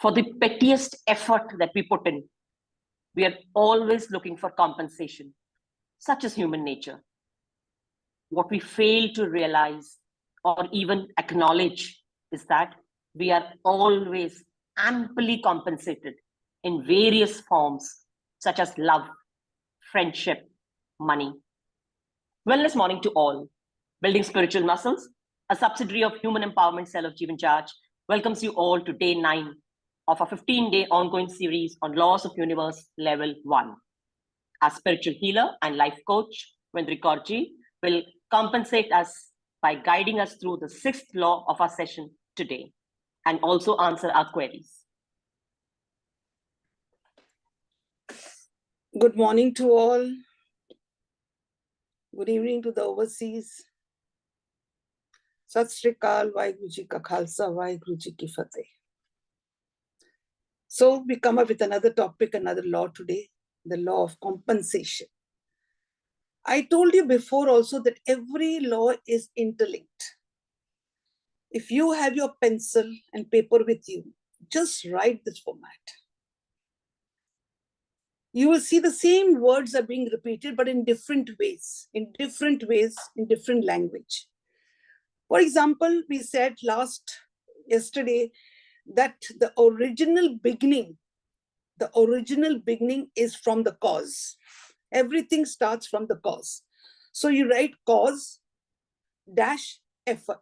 For the pettiest effort that we put in, we are always looking for compensation. Such is human nature. What we fail to realize or even acknowledge is that we are always amply compensated in various forms, such as love, friendship, money. Wellness morning to all. Building Spiritual Muscles, a subsidiary of Human Empowerment Cell of Jeevan Charge, welcomes you all to day 9 of a 15-day ongoing series on Laws of Universe Level 1. Our spiritual healer and life coach, Vendri Kaurji, will compensate us by guiding us through the 6th law of our session today and also answer our queries. Good morning to all. Good evening to the overseas. Sat Sri Akal, Vaheguru Ji Ka Khalsa, Vaheguru Ji Ki Fateh. So we come up with another topic, another law today, the law of compensation. I told you before also that every law is interlinked. If you have your pencil and paper with you, just write this format. You will see the same words are being repeated, but in different ways, in different language. For example, we said yesterday, that the original beginning is from the cause. Everything starts from the cause. So you write cause dash effort.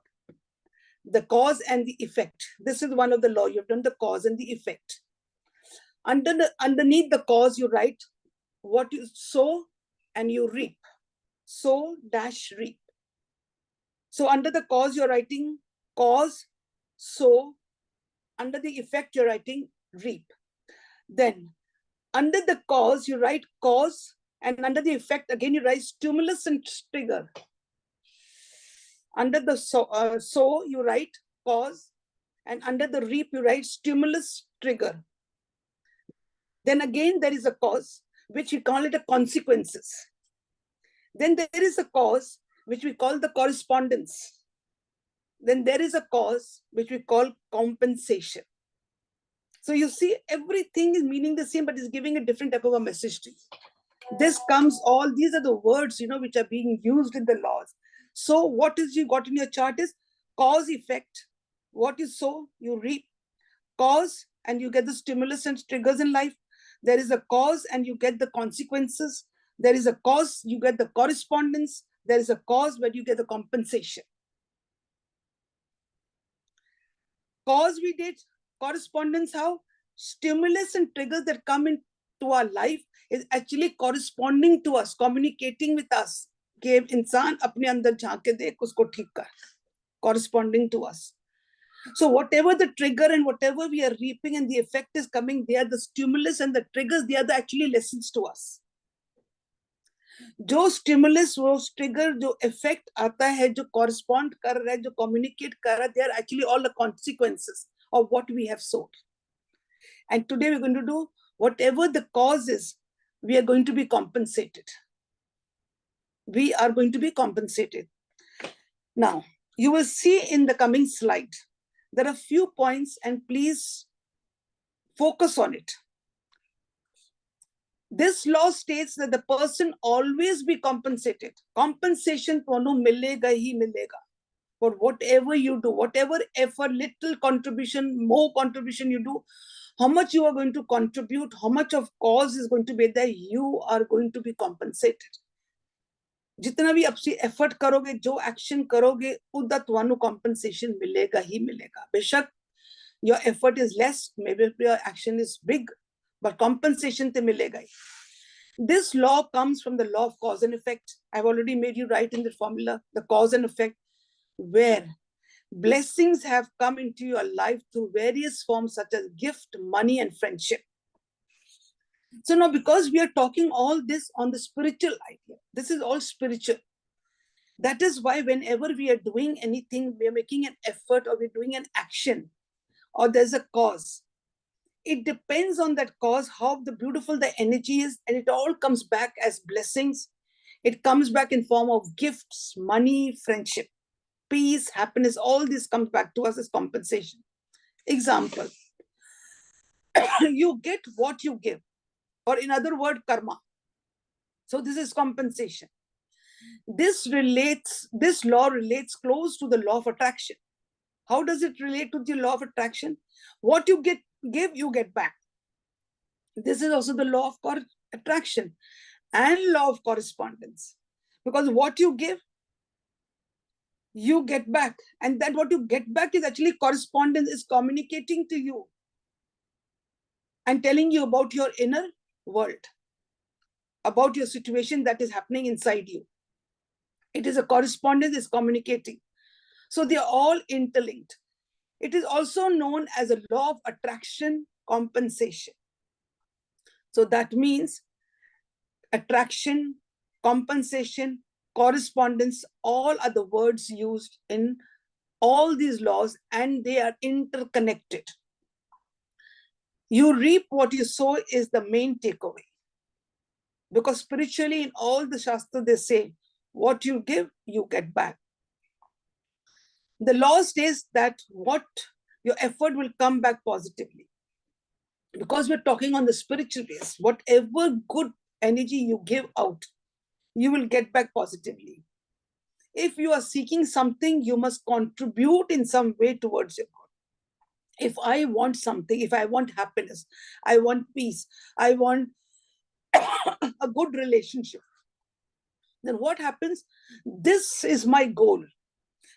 The cause and the effect. This is one of the law. You've done the cause and the effect. Underneath the cause, you write what you sow and you reap. Sow dash reap. So under the cause, you're writing cause, sow. Under the effect, you're writing reap. Then under the cause, you write cause, and under the effect, again, you write stimulus and trigger. Under the sow, you write cause, and under the reap, you write stimulus, trigger. Then again, there is a cause, which we call it a consequences. Then there is a cause, which we call the correspondence. Then there is a cause, which we call compensation. So you see, everything is meaning the same, but is giving a different type of a message to you. These are the words, which are being used in the laws. So what is you got in your chart is cause, effect. What you sow, you reap. Cause, and you get the stimulus and triggers in life. There is a cause, and you get the consequences. There is a cause, you get the correspondence. There is a cause where you get the compensation. Cause we did, correspondence how? Stimulus and triggers that come into our life is actually corresponding to us, communicating with us. कि इंसान अपने अंदर झांक के देख उसको ठीक कर, corresponding to us. So whatever the trigger and whatever we are reaping and the effect is coming, they are the stimulus and the triggers, they are the actually lessons to us. जो stimulus, वो trigger, जो effect आता है, जो correspond कर रहा है, जो communicate कर रहा है, they are actually all the consequences of what we have sowed. And today we're going to do whatever the cause is, we are going to be compensated. We are going to be compensated. Now, you will see in the coming slide, there are a few points and please focus on it. This law states that the person always be compensated. Compensation ਤੁਹਾਨੂੰ ਮਿਲੇਗਾ ਹੀ ਮਿਲੇਗਾ. For whatever you do, whatever effort, little contribution, more contribution you do, how much you are going to contribute, how much of cause is going to be there, you are going to be compensated. जितना भी आपसे effort करोगे, जो action करोगे, उदा ਤੁਹਾਨੂੰ compensation मिलेगा ही मिलेगा. बेशक your effort is less, maybe your action is big, but compensation te milega hi. This law comes from the law of cause and effect. I've already made you write in the formula, the cause and effect, where blessings have come into your life through various forms such as gift, money, and friendship. So now, because we are talking all this on the spiritual idea, this is all spiritual. That is why whenever we are doing anything, we are making an effort or we're doing an action, or there's a cause, it depends on that cause, how the beautiful the energy is, and it all comes back as blessings. It comes back in form of gifts, money, friendship, peace, happiness. All this comes back to us as compensation. Example, you get what you give, or in other word, karma. So this is compensation. This law relates close to the law of attraction. How does it relate to the law of attraction? What you give, you get back. This is also the law of attraction and law of correspondence. Because what you give, you get back. And that what you get back is actually correspondence, is communicating to you and telling you about your inner world, about your situation that is happening inside you. It is a correspondence, is communicating. So they are all interlinked. It is also known as a law of attraction compensation. So that means attraction, compensation, correspondence, all are the words used in all these laws, and they are interconnected. You reap what you sow is the main takeaway. Because spiritually, in all the Shastra, they say, what you give, you get back. The law says that what your effort will come back positively. Because we're talking on the spiritual base, whatever good energy you give out, you will get back positively. If you are seeking something, you must contribute in some way towards your God. If I want something, if I want happiness, I want peace, I want a good relationship, then what happens? This is my goal.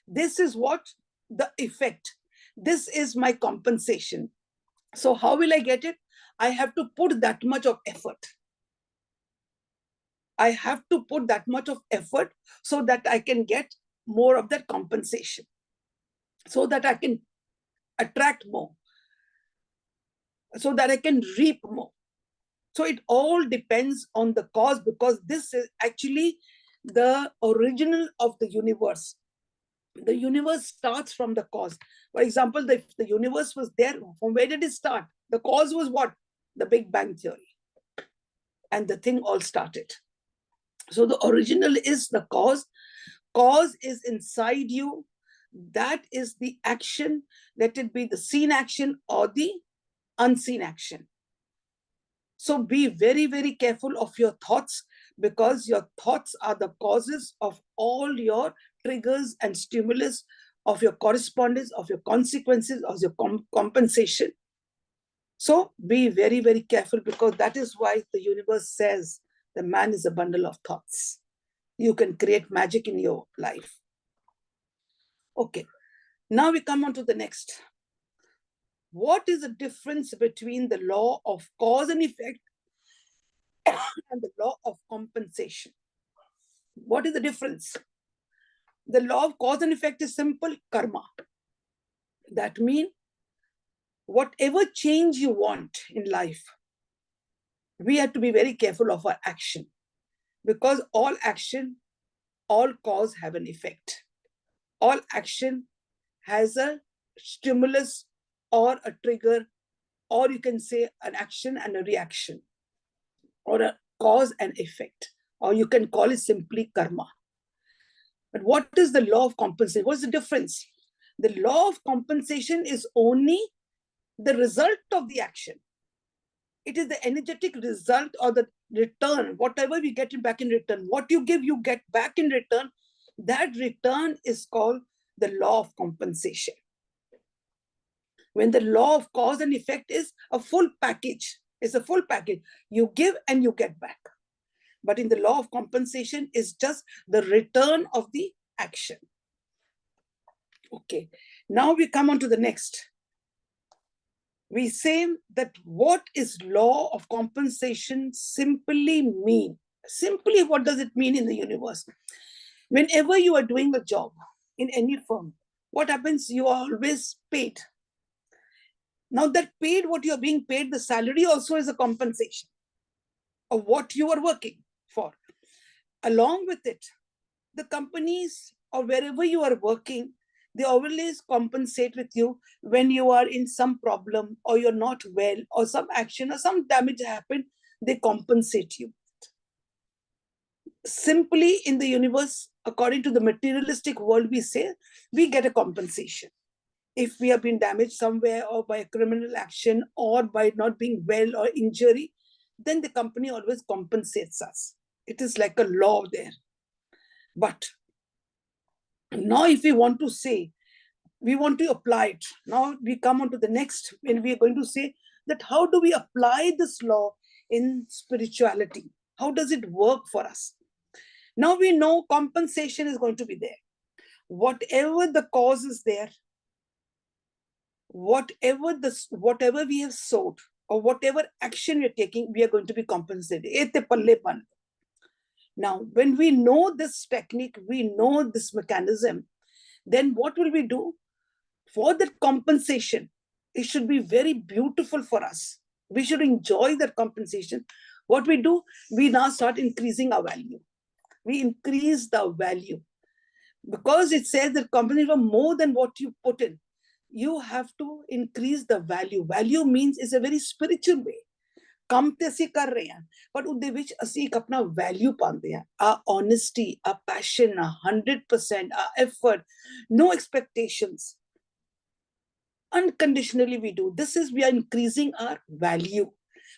This is what the effect. This is my compensation. So how will I get it? I have to put that much of effort. I have to put that much of effort so that I can get more of that compensation, so that I can attract more, so that I can reap more. So it all depends on the cause, because this is actually the original of the universe. The universe starts from the cause. For example, if the universe was there, from where did it start? The cause was what? The Big Bang Theory. And the thing all started. So the original is the cause. Cause is inside you. That is the action. Let it be the seen action or the unseen action. So be very, very careful of your thoughts, because your thoughts are the causes of all your triggers and stimulus, of your correspondence, of your consequences, of your compensation. So be very, very careful, because that is why the universe says the man is a bundle of thoughts. You can create magic in your life. Okay, now we come on to the next. What is the difference between the law of cause and effect and the law of compensation? What is the difference? The law of cause and effect is simple: karma. That means whatever change you want in life, we have to be very careful of our action, because all action, all cause have an effect. All action has a stimulus or a trigger, or you can say an action and a reaction, or a cause and effect, or you can call it simply karma. But what is the law of compensation? What's the difference? The law of compensation is only the result of the action. It is the energetic result or the return, whatever we get back in return. What you give, you get back in return. That return is called the law of compensation. When the law of cause and effect is a full package, it's a full package. You give and you get back. But in the law of compensation is just the return of the action. Okay, now we come on to the next. We say that what is law of compensation simply mean? Simply, what does it mean in the universe? Whenever you are doing a job in any firm, what happens? You are always paid. Now that paid, what you're being paid, the salary also is a compensation of what you are working for. Along with it, the companies or wherever you are working, they always compensate with you when you are in some problem or you're not well or some action or some damage happened, they compensate you. Simply in the universe, according to the materialistic world, we say we get a compensation. If we have been damaged somewhere or by a criminal action or by not being well or injury, then the company always compensates us. It is like a law there. But now if we want to say, we want to apply it. Now we come on to the next, and we are going to say that how do we apply this law in spirituality? How does it work for us? Now we know compensation is going to be there. Whatever the cause is there, whatever we have sowed or whatever action we are taking, we are going to be compensated. Now, when we know this technique, we know this mechanism, then what will we do? For that compensation, it should be very beautiful for us. We should enjoy that compensation. What we do, we now start increasing our value. We increase the value. Because it says that compensation for more than what you put in, you have to increase the value. Value means it's a very spiritual way. ਕੰਮ ਤੇ ਅਸੀਂ ਕਰ ਰਹੇ ਹਾਂ, but ਉਹਦੇ ਵਿੱਚ ਅਸੀਂ ਇੱਕ ਆਪਣਾ value ਪਾਉਂਦੇ ਹਾਂ. Our honesty, our passion, our 100%, our effort, no expectations. Unconditionally we do. This is, we are increasing our value.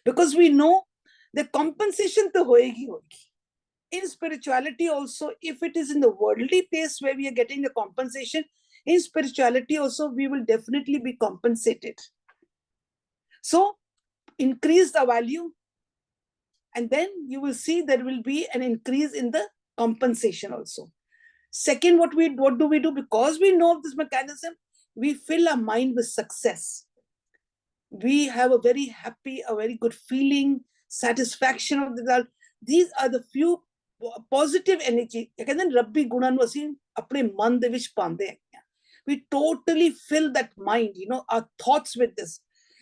Because we know the compensation to hoegi. In spirituality also, if it is in the worldly place where we are getting the compensation, in spirituality also, we will definitely be compensated. So, increase the value, and then you will see there will be an increase in the compensation also. Second, what do we do? Because we know of this mechanism, we fill our mind with success. We have a very happy, a very good feeling, satisfaction of the result. These are the few positive energy. We totally fill that mind, our thoughts with this.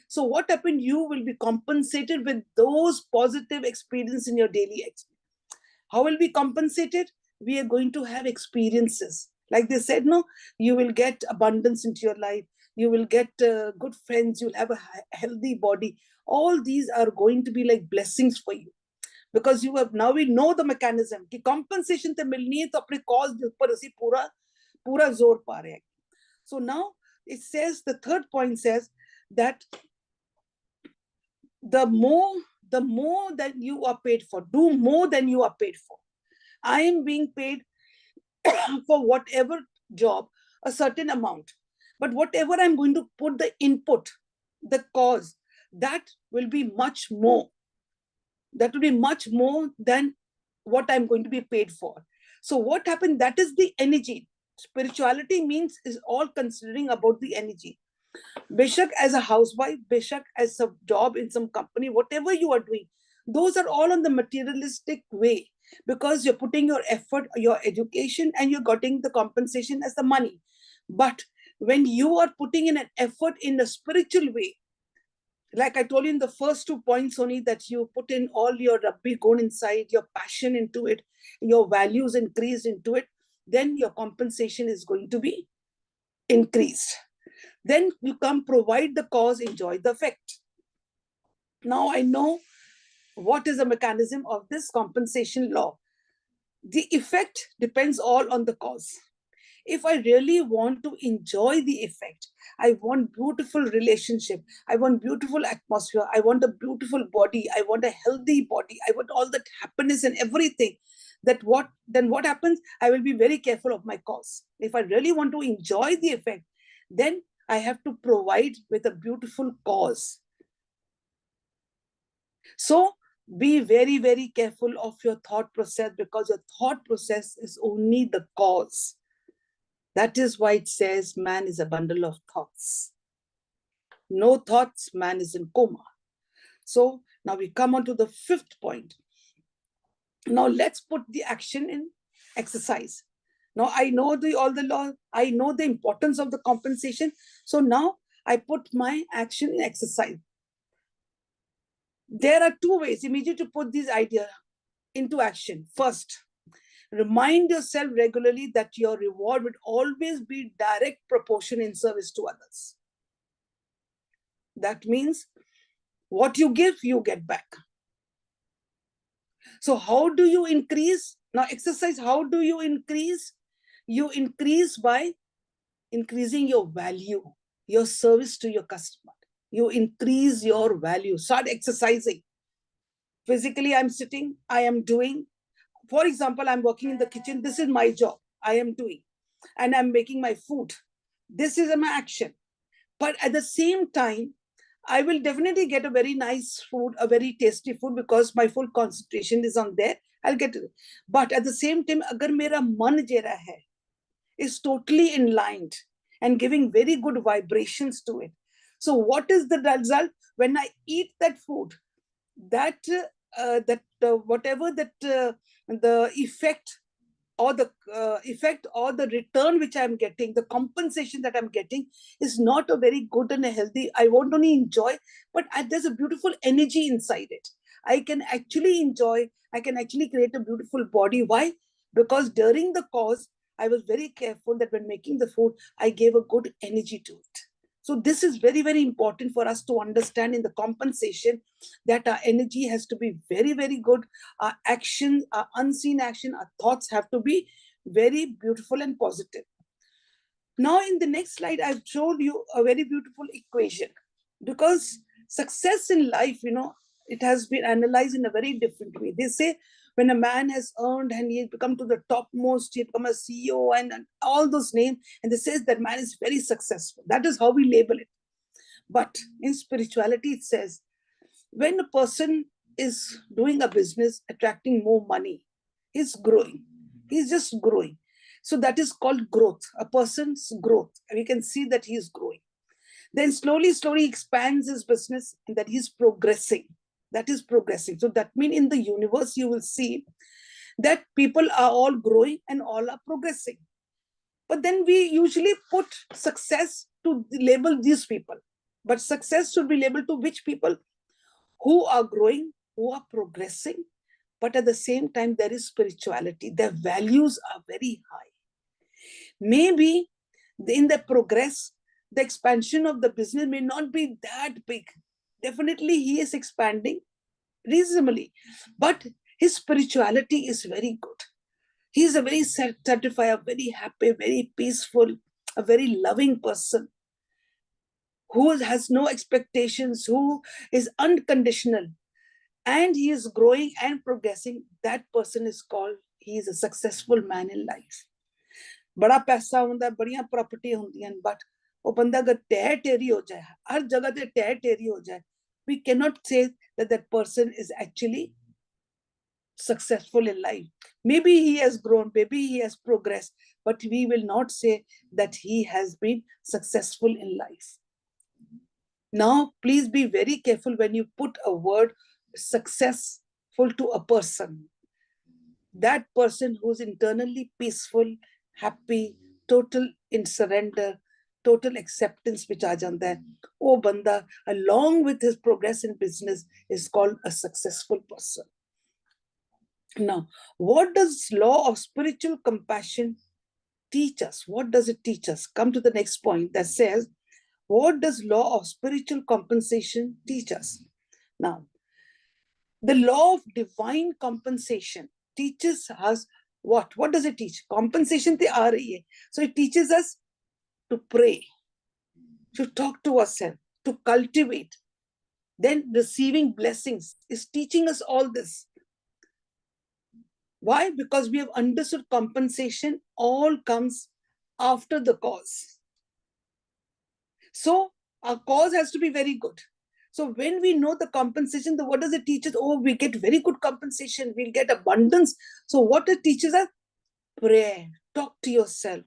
So what happened? You will be compensated with those positive experiences in your daily experience. How will be compensated? We are going to have experiences. Like they said, no, you will get abundance into your life. You will get good friends. You'll have a healthy body. All these are going to be like blessings for you. Because you have, now we know the mechanism. Ki compensation te milni hai, to apne cause de upar asi pura zor pa rahe. So now it says, the third point says that the more that you are paid for, do more than you are paid for. I am being paid for whatever job, a certain amount. But whatever I'm going to put the input, the cause, that will be much more. That will be much more than what I'm going to be paid for. So what happened? That is the energy. Spirituality means is all considering about the energy. Beshak as a housewife, Beshak as a job in some company, whatever you are doing, those are all on the materialistic way, because you're putting your effort, your education, and you're getting the compensation as the money. But when you are putting in an effort in a spiritual way, like I told you in the first 2 points only, that you put in all your Rabbi Gun inside, your passion into it, your values increased into it, then your compensation is going to be increased. Then you come provide the cause, enjoy the effect. Now I know what is the mechanism of this compensation law. The effect depends all on the cause. If I really want to enjoy the effect, I want beautiful relationship, I want beautiful atmosphere, I want a beautiful body, I want a healthy body, I want all that happiness and everything, then what happens? I will be very careful of my cause. If I really want to enjoy the effect, then I have to provide with a beautiful cause. So Be very, very careful of your thought process, because your thought process is only the cause. That is why it says man is a bundle of thoughts. No thoughts, man is in coma. So now we come on to the fifth point. Now let's put the action in exercise. Now I know all the law, I know the importance of the compensation. So now I put my action in exercise. There are two ways immediately to put this idea into action. First, remind yourself regularly that your reward would always be direct proportion in service to others. That means what you give, you get back. So how do you increase? Now exercise, how do you increase? You increase by increasing your value, your service to your customer. You increase your value. Start exercising. Physically, I'm sitting, I am doing. For example, I'm working in the kitchen. This is my job. I am doing. And I'm making my food. This is my action. But at the same time, I will definitely get a very nice food, a very tasty food, because my full concentration is on there. I'll get it. But at the same time, agar mera man je raha hai, is totally in line and giving very good vibrations to it. So what is the result? When I eat that food, that whatever that the effect or the return which I'm getting, the compensation that I'm getting is not a very good and a healthy. I won't only enjoy, but there's a beautiful energy inside it. I can actually enjoy, I can actually create a beautiful body. Why? Because during the course, I was very careful that when making the food, I gave a good energy to it. So this is very, very important for us to understand in the compensation, that our energy has to be very, very good. Our action, our unseen action, our thoughts have to be very beautiful and positive. Now in the next slide, I've showed you a very beautiful equation, because success in life, it has been analyzed in a very different way. They say when a man has earned and he has become to the topmost, he has become a CEO and all those names, and they say that man is very successful. That is how we label it. But in spirituality, it says when a person is doing a business, attracting more money, he's growing. He's just growing. So that is called growth, a person's growth. And we can see that he is growing. Then slowly, slowly expands his business, and that he's progressing. That is progressing. So that means in the universe, you will see that people are all growing and all are progressing. But then we usually put success to label these people. But success should be labeled to which people? Who are growing, who are progressing, but at the same time, there is spirituality. Their values are very high. Maybe in the progress, the expansion of the business may not be that big. Definitely, he is expanding reasonably, but his spirituality is very good. He is a very satisfied, a very happy, very peaceful, a very loving person who has no expectations, who is unconditional, and he is growing and progressing. That person is called, he is a successful man in life. बड़ा पैसा होता है, बढ़िया property होती है, but वो बंदा अगर टह टेरी हो जाए, हर जगह पे टह टेरी हो जाए, we cannot say that that person is actually successful in life. Maybe he has grown, maybe he has progressed, but we will not say that he has been successful in life. Now, please be very careful when you put a word successful to a person. That person who's internally peaceful, happy, total in surrender, total acceptance which aa janda hai, oh banda along with his progress in business is called a successful person. Now, what does law of spiritual compassion teach us? What does it teach us? Come to the next point that says, what does law of spiritual compensation teach us? Now, the law of divine compensation teaches us what? What does it teach? Compensation te aa rahi hai. So it teaches us to pray, to talk to ourselves, to cultivate. Then receiving blessings is teaching us all this. Why? Because we have understood compensation all comes after the cause. So our cause has to be very good. So when we know the compensation, what does it teach us? Oh, we get very good compensation. We'll get abundance. So what it teaches us? Pray, talk to yourself,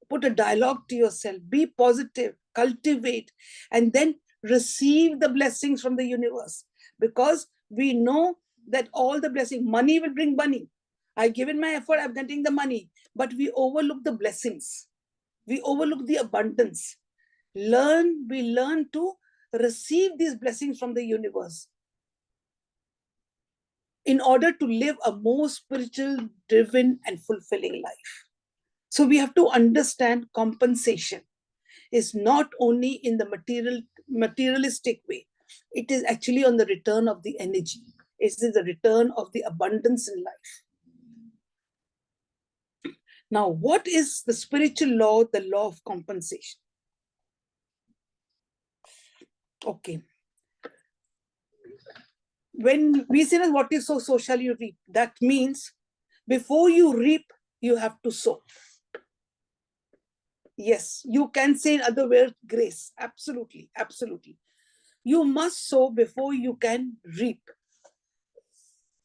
put a dialogue to yourself, be positive, cultivate, and then receive the blessings from the universe. Because we know that all the blessing, money will bring money. I've given my effort, I'm getting the money, but we overlook the blessings. We overlook the abundance. We learn to receive these blessings from the universe in order to live a more spiritual, driven, and fulfilling life. So we have to understand compensation is not only in the materialistic way. It is actually on the return of the energy. It is the return of the abundance in life. Now, what is the spiritual law, the law of compensation? Okay. When we say that what you sow, so shall you reap. That means before you reap, you have to sow. Yes, you can say in other words, grace. Absolutely, absolutely. You must sow before you can reap.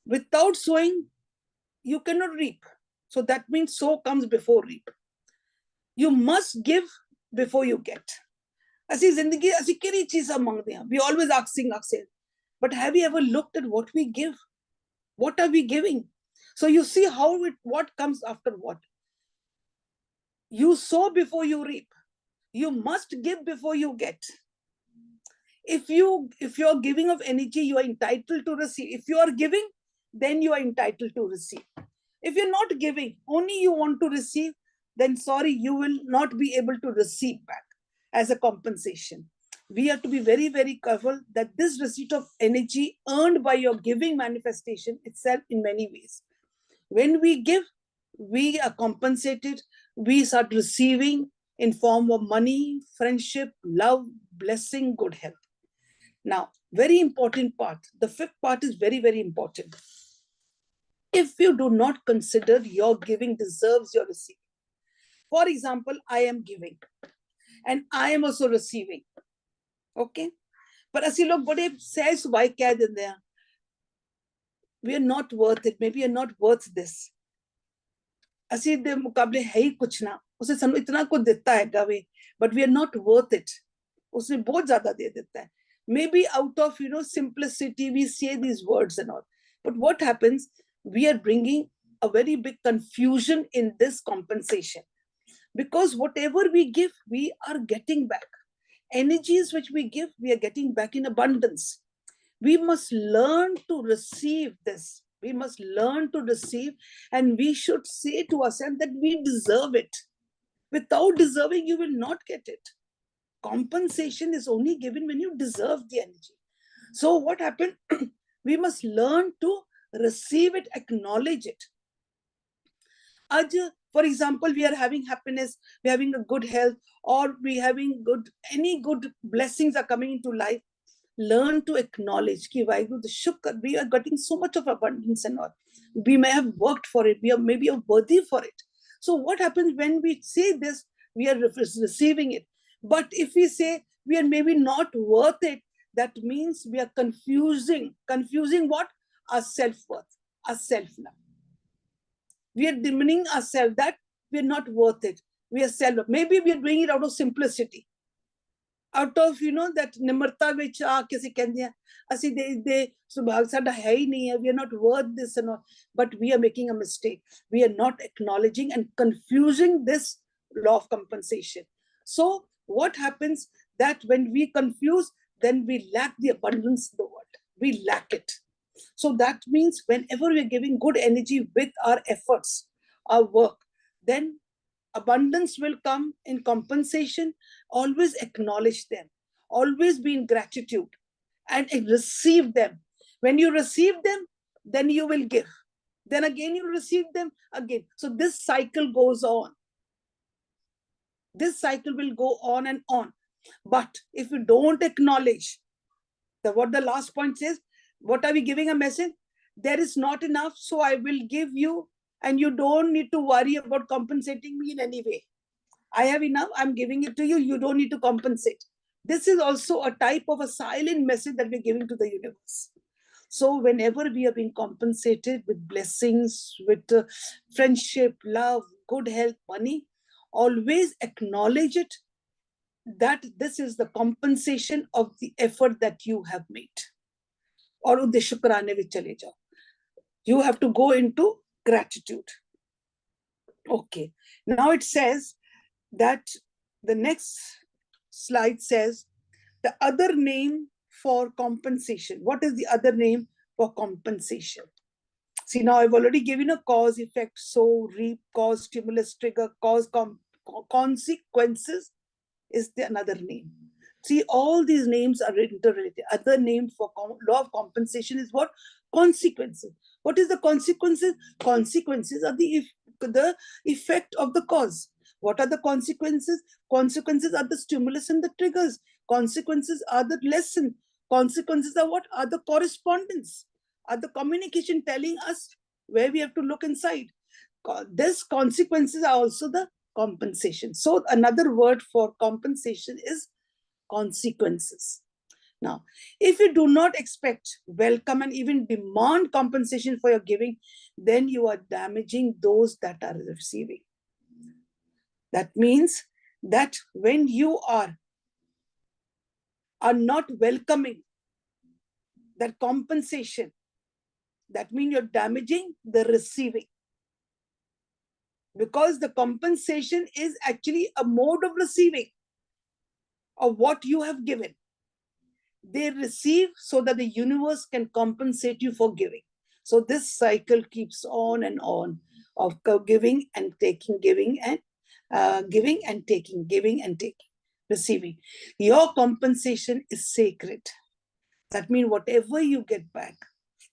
Without sowing, you cannot reap. So that means sow comes before reap. You must give before you get. We always asking ourselves, but have you ever looked at what we give? What are we giving? So you see what comes after what. You sow before you reap. You must give before you get. If you're giving of energy, you are entitled to receive. If you are giving, then you are entitled to receive. If you're not giving, only you want to receive, then sorry, you will not be able to receive back as a compensation. We have to be very, very careful that this receipt of energy earned by your giving manifestation itself in many ways. When we give, we are compensated. We start receiving in form of money, friendship, love, blessing, good health. Now, very important part. The fifth part is very, very important. If you do not consider your giving deserves your receiving. For example, I am giving and I am also receiving. Okay? But as you look, but it says, why kya din there? We are not worth it. Maybe you're not worth this. ਅਸੀਂ ਦੇ ਮੁਕਾਬਲੇ ਹੈ ਹੀ ਕੁਛ ਨਾ ਉਸੇ ਸਾਨੂੰ ਇਤਨਾ ਕੁਝ ਦਿੱਤਾ ਹੈਗਾ ਵੇ but we are not worth it. ਉਸਨੇ ਬਹੁਤ ਜ਼ਿਆਦਾ ਦੇ ਦਿੱਤਾ ਹੈ. Maybe out of simplicity we say these words and all, but what happens, we are bringing a very big confusion in this compensation, because whatever we give, we are getting back. Energies which we give, we are getting back in abundance. We must learn to receive this. We must learn to receive, and we should say to ourselves that we deserve it. Without deserving, you will not get it. Compensation is only given when you deserve the energy. So what happened? We must learn to receive it, acknowledge it. For example, we are having happiness, we're having a good health, or we having any good blessings are coming into life. Learn to acknowledge ki Vaheguru, the shukr, we are getting so much of abundance and all. We may have worked for it, we are maybe worthy for it. So what happens when we say this, we are receiving it. But if we say we are maybe not worth it, that means we are confusing what? Our self-worth, our self-love. We are demeaning ourselves that we are not worth it. We are self-love. Maybe we are doing it out of simplicity. Out of that nimarta which kisi kehndhe asi de subhag sada hai hi nahi hai, we are not worth this and all, but we are making a mistake. We are not acknowledging and confusing this law of compensation. So what happens, that when we confuse, then we lack the abundance in the world. We lack it. So that means whenever we are giving good energy with our efforts, our work, then abundance will come in compensation. Always acknowledge them, always be in gratitude, and receive them. When you receive them, then you will give, then again you receive them again. So this cycle goes on. This cycle will go on and on. But if you don't acknowledge what the last point says, what are we giving a message? There is not enough, so I will give you, and you don't need to worry about compensating me in any way. I have enough, I'm giving it to you, you don't need to compensate. This is also a type of a silent message that we're giving to the universe. So whenever we are being compensated with blessings, with friendship, love, good health, money, always acknowledge it, that this is the compensation of the effort that you have made. और उनके शुक्राने में चले जाओ. You have to go into gratitude. Okay. Now it says that the next slide says the other name for compensation. What is the other name for compensation? See, now I've already given a cause, effect, sow, reap, cause, stimulus, trigger, cause, consequences is the another name. See, all these names are interrelated. Other name for law of compensation is what? Consequences. What is the consequences? Consequences are the effect of the cause. What are the consequences? Consequences are the stimulus and the triggers. Consequences are the lesson. Consequences are what? Are the correspondence. Are the communication telling us where we have to look inside. These consequences are also the compensation. So another word for compensation is consequences. Now, if you do not expect, welcome, and even demand compensation for your giving, then you are damaging those that are receiving. That means that when you are not welcoming that compensation, that means you're damaging the receiving. Because the compensation is actually a mode of receiving of what you have given. They receive so that the universe can compensate you for giving. So this cycle keeps on and on of giving and taking, giving and taking, giving and taking, receiving. Your compensation is sacred. That means whatever you get back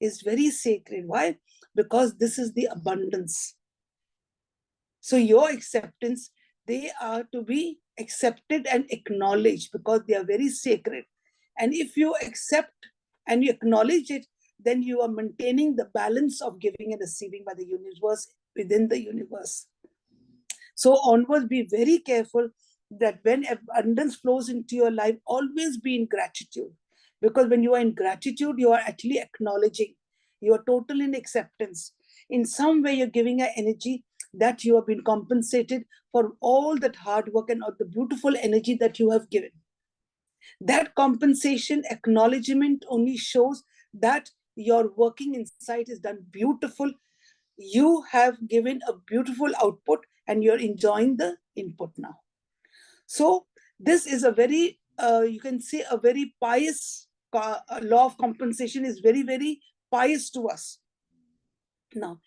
is very sacred. Why? Because this is the abundance. So your acceptance, they are to be accepted and acknowledged because they are very sacred. And if you accept and you acknowledge it, then you are maintaining the balance of giving and receiving by the universe, within the universe. So onwards, be very careful that when abundance flows into your life, always be in gratitude. Because when you are in gratitude, you are actually acknowledging. You are totally in acceptance. In some way, you're giving an energy that you have been compensated for all that hard work and all the beautiful energy that you have given. That compensation, acknowledgement only shows that your working inside is done beautiful. You have given a beautiful output and you're enjoying the input now. So this is a very, you can say a very pious law of compensation is very, very pious to us. Now,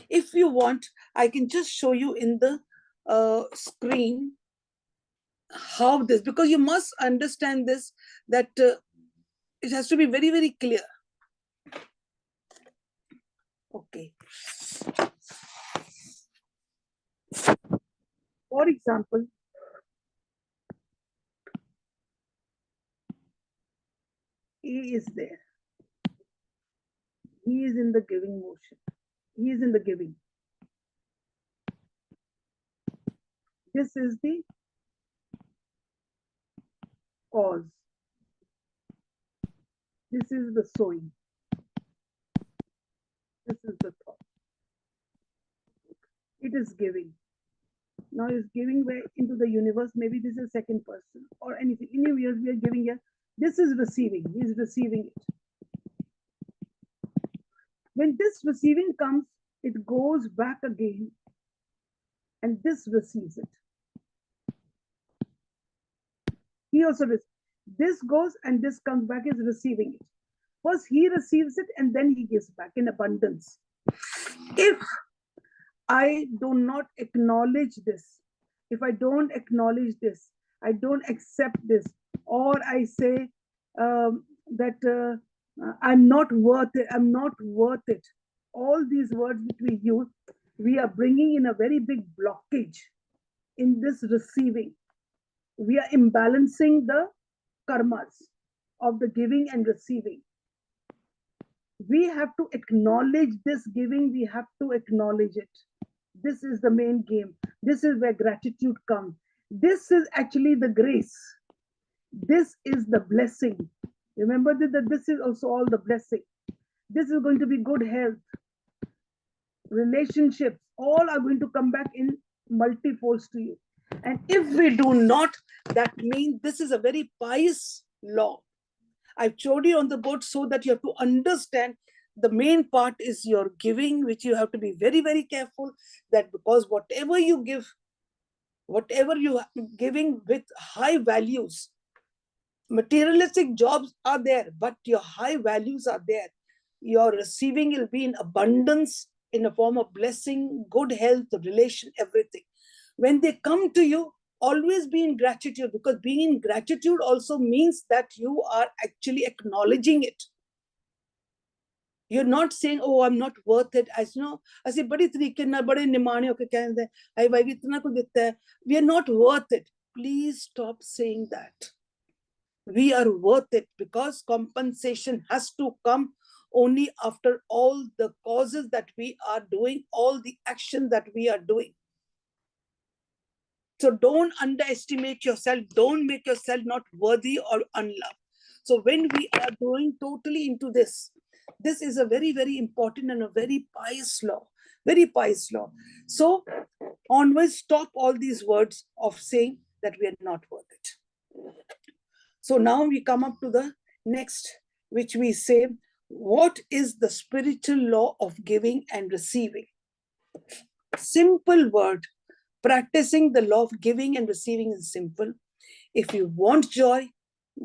if you want, I can just show you in the screen how this, because you must understand this, that it has to be very, very clear. Okay. For example, he is there. He is in the giving motion. He is in the giving. This is the cause. This is the sowing. This is the thought. It is giving. Now is giving way into the universe. Maybe this is second person or anything. In your ears, we are giving here. This is receiving. He is receiving it. When this receiving comes, it goes back again, and this receives it. He also receives. This goes and this comes back, is receiving it. First, he receives it and then he gives back in abundance. If I do not acknowledge this, if I don't acknowledge this, I don't accept this, or I say that I'm not worth it, I'm not worth it. All these words which we use, we are bringing in a very big blockage in this receiving. We are imbalancing the karmas of the giving and receiving. We have to acknowledge this giving, we have to acknowledge it. This is the main game. This is where gratitude comes. This is actually the grace. This is the blessing. Remember that this is also all the blessing. This is going to be good health, relationships, all are going to come back in multifolds to you. And if we do not, that means this is a very pious law. I've showed you on the board so that you have to understand the main part is your giving, which you have to be very, very careful that because whatever you give, whatever you are giving with high values, materialistic jobs are there, but your high values are there. Your receiving will be in abundance in a form of blessing, good health, relation, everything. When they come to you, always be in gratitude, because being in gratitude also means that you are actually acknowledging it. You're not saying, oh, I'm not worth it. As you know, I say, badi tarike na bade nimane hoke kehte, ai bhai itna ko deta hai. We are not worth it. Please stop saying that. We are worth it, because compensation has to come only after all the causes that we are doing, all the action that we are doing. So don't underestimate yourself. Don't make yourself not worthy or unloved. So when we are going totally into this, this is a very, very important and a very pious law. Very pious law. So onwards, stop all these words of saying that we are not worth it. So now we come up to the next, which we say, what is the spiritual law of giving and receiving? Simple word. Practicing the law of giving and receiving is simple. If you want joy,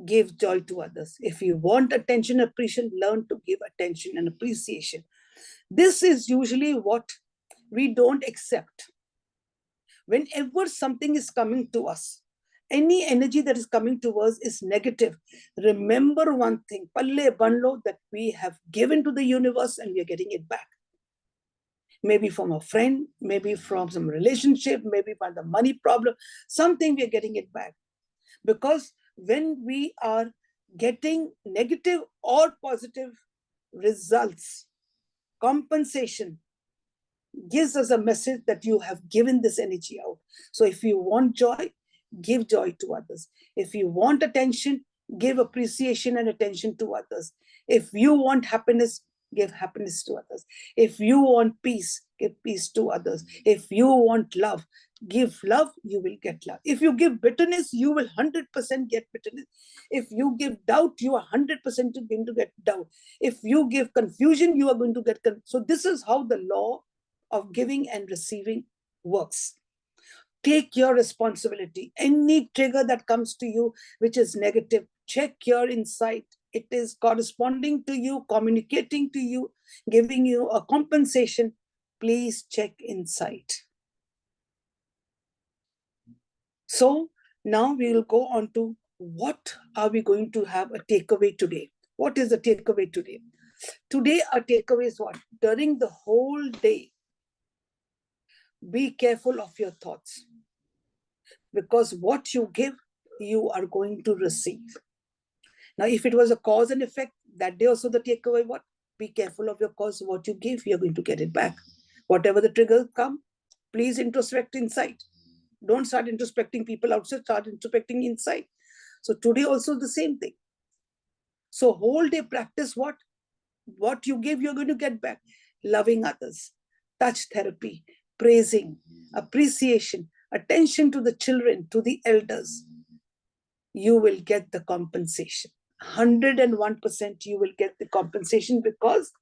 give joy to others. If you want attention, appreciation, learn to give attention and appreciation. This is usually what we don't accept. Whenever something is coming to us, any energy that is coming to us is negative. Remember one thing, palle banlo, that we have given to the universe and we are getting it back. Maybe from a friend, maybe from some relationship, maybe by the money problem, something we are getting it back. Because when we are getting negative or positive results, compensation gives us a message that you have given this energy out. So if you want joy, give joy to others. If you want attention, give appreciation and attention to others. If you want happiness, give happiness to others. If you want peace, give peace to others. If you want love, give love, you will get love. If you give bitterness, you will 100% get bitterness. If you give doubt, you are 100% going to get doubt. If you give confusion, you are going to get confusion. So this is how the law of giving and receiving works. Take your responsibility. Any trigger that comes to you which is negative, check your insight. It is corresponding to you, communicating to you, giving you a compensation. Please check insight. So now we will go on to what are we going to have a takeaway today? What is the takeaway today? Today our takeaway is what? During the whole day, be careful of your thoughts, because what you give, you are going to receive. Now, if it was a cause and effect, that day also the takeaway, what? Be careful of your cause. What you give, you're going to get it back. Whatever the triggers come, please introspect inside. Don't start introspecting people outside, start introspecting inside. So today also the same thing. So whole day practice what? What you give, you're going to get back. Loving others, touch therapy, praising, appreciation, attention to the children, to the elders. You will get the compensation. 101% you will get the compensation, because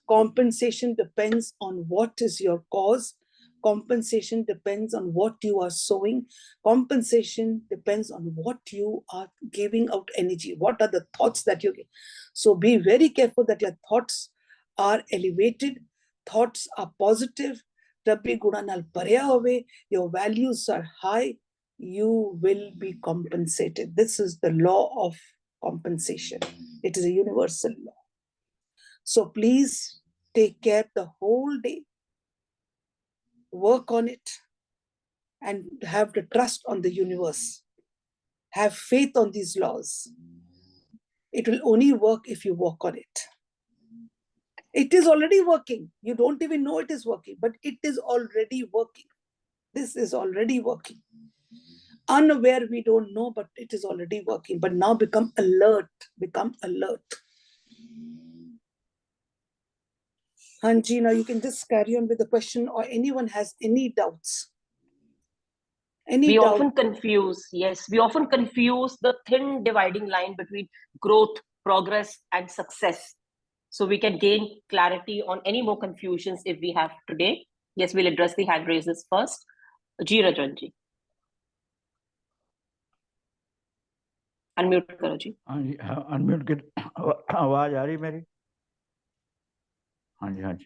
compensation depends on what is your cause. Compensation depends on what you are sowing. Compensation depends on what you are giving out energy. What are the thoughts that you give? So be very careful that your thoughts are elevated, thoughts are positive. Rabbi Gudanal Parya Hove, your values are high, you will be compensated. This is the law of compensation. It is a universal law. So please take care the whole day, work on it, and have the trust on the universe. Have faith on these laws. It will only work if you work on it. It is already working. You don't even know it is working, but it is already working. This is already working. unaware, we don't know, but it is already working. But now become alert, become alert. Hanji, now you can just carry on with the question, or anyone has any doubts. Any We doubt? often confuse, yes, we often confuse the thin dividing line between growth, progress, and success. So we can gain clarity on any more confusions if we have today. Yes, we'll address the hand raises first. Ji Rajan ji. Unmute करो जी. हाँ जी, unmute के आवाज आ रही मेरी? हाँ जी, हाँ जी.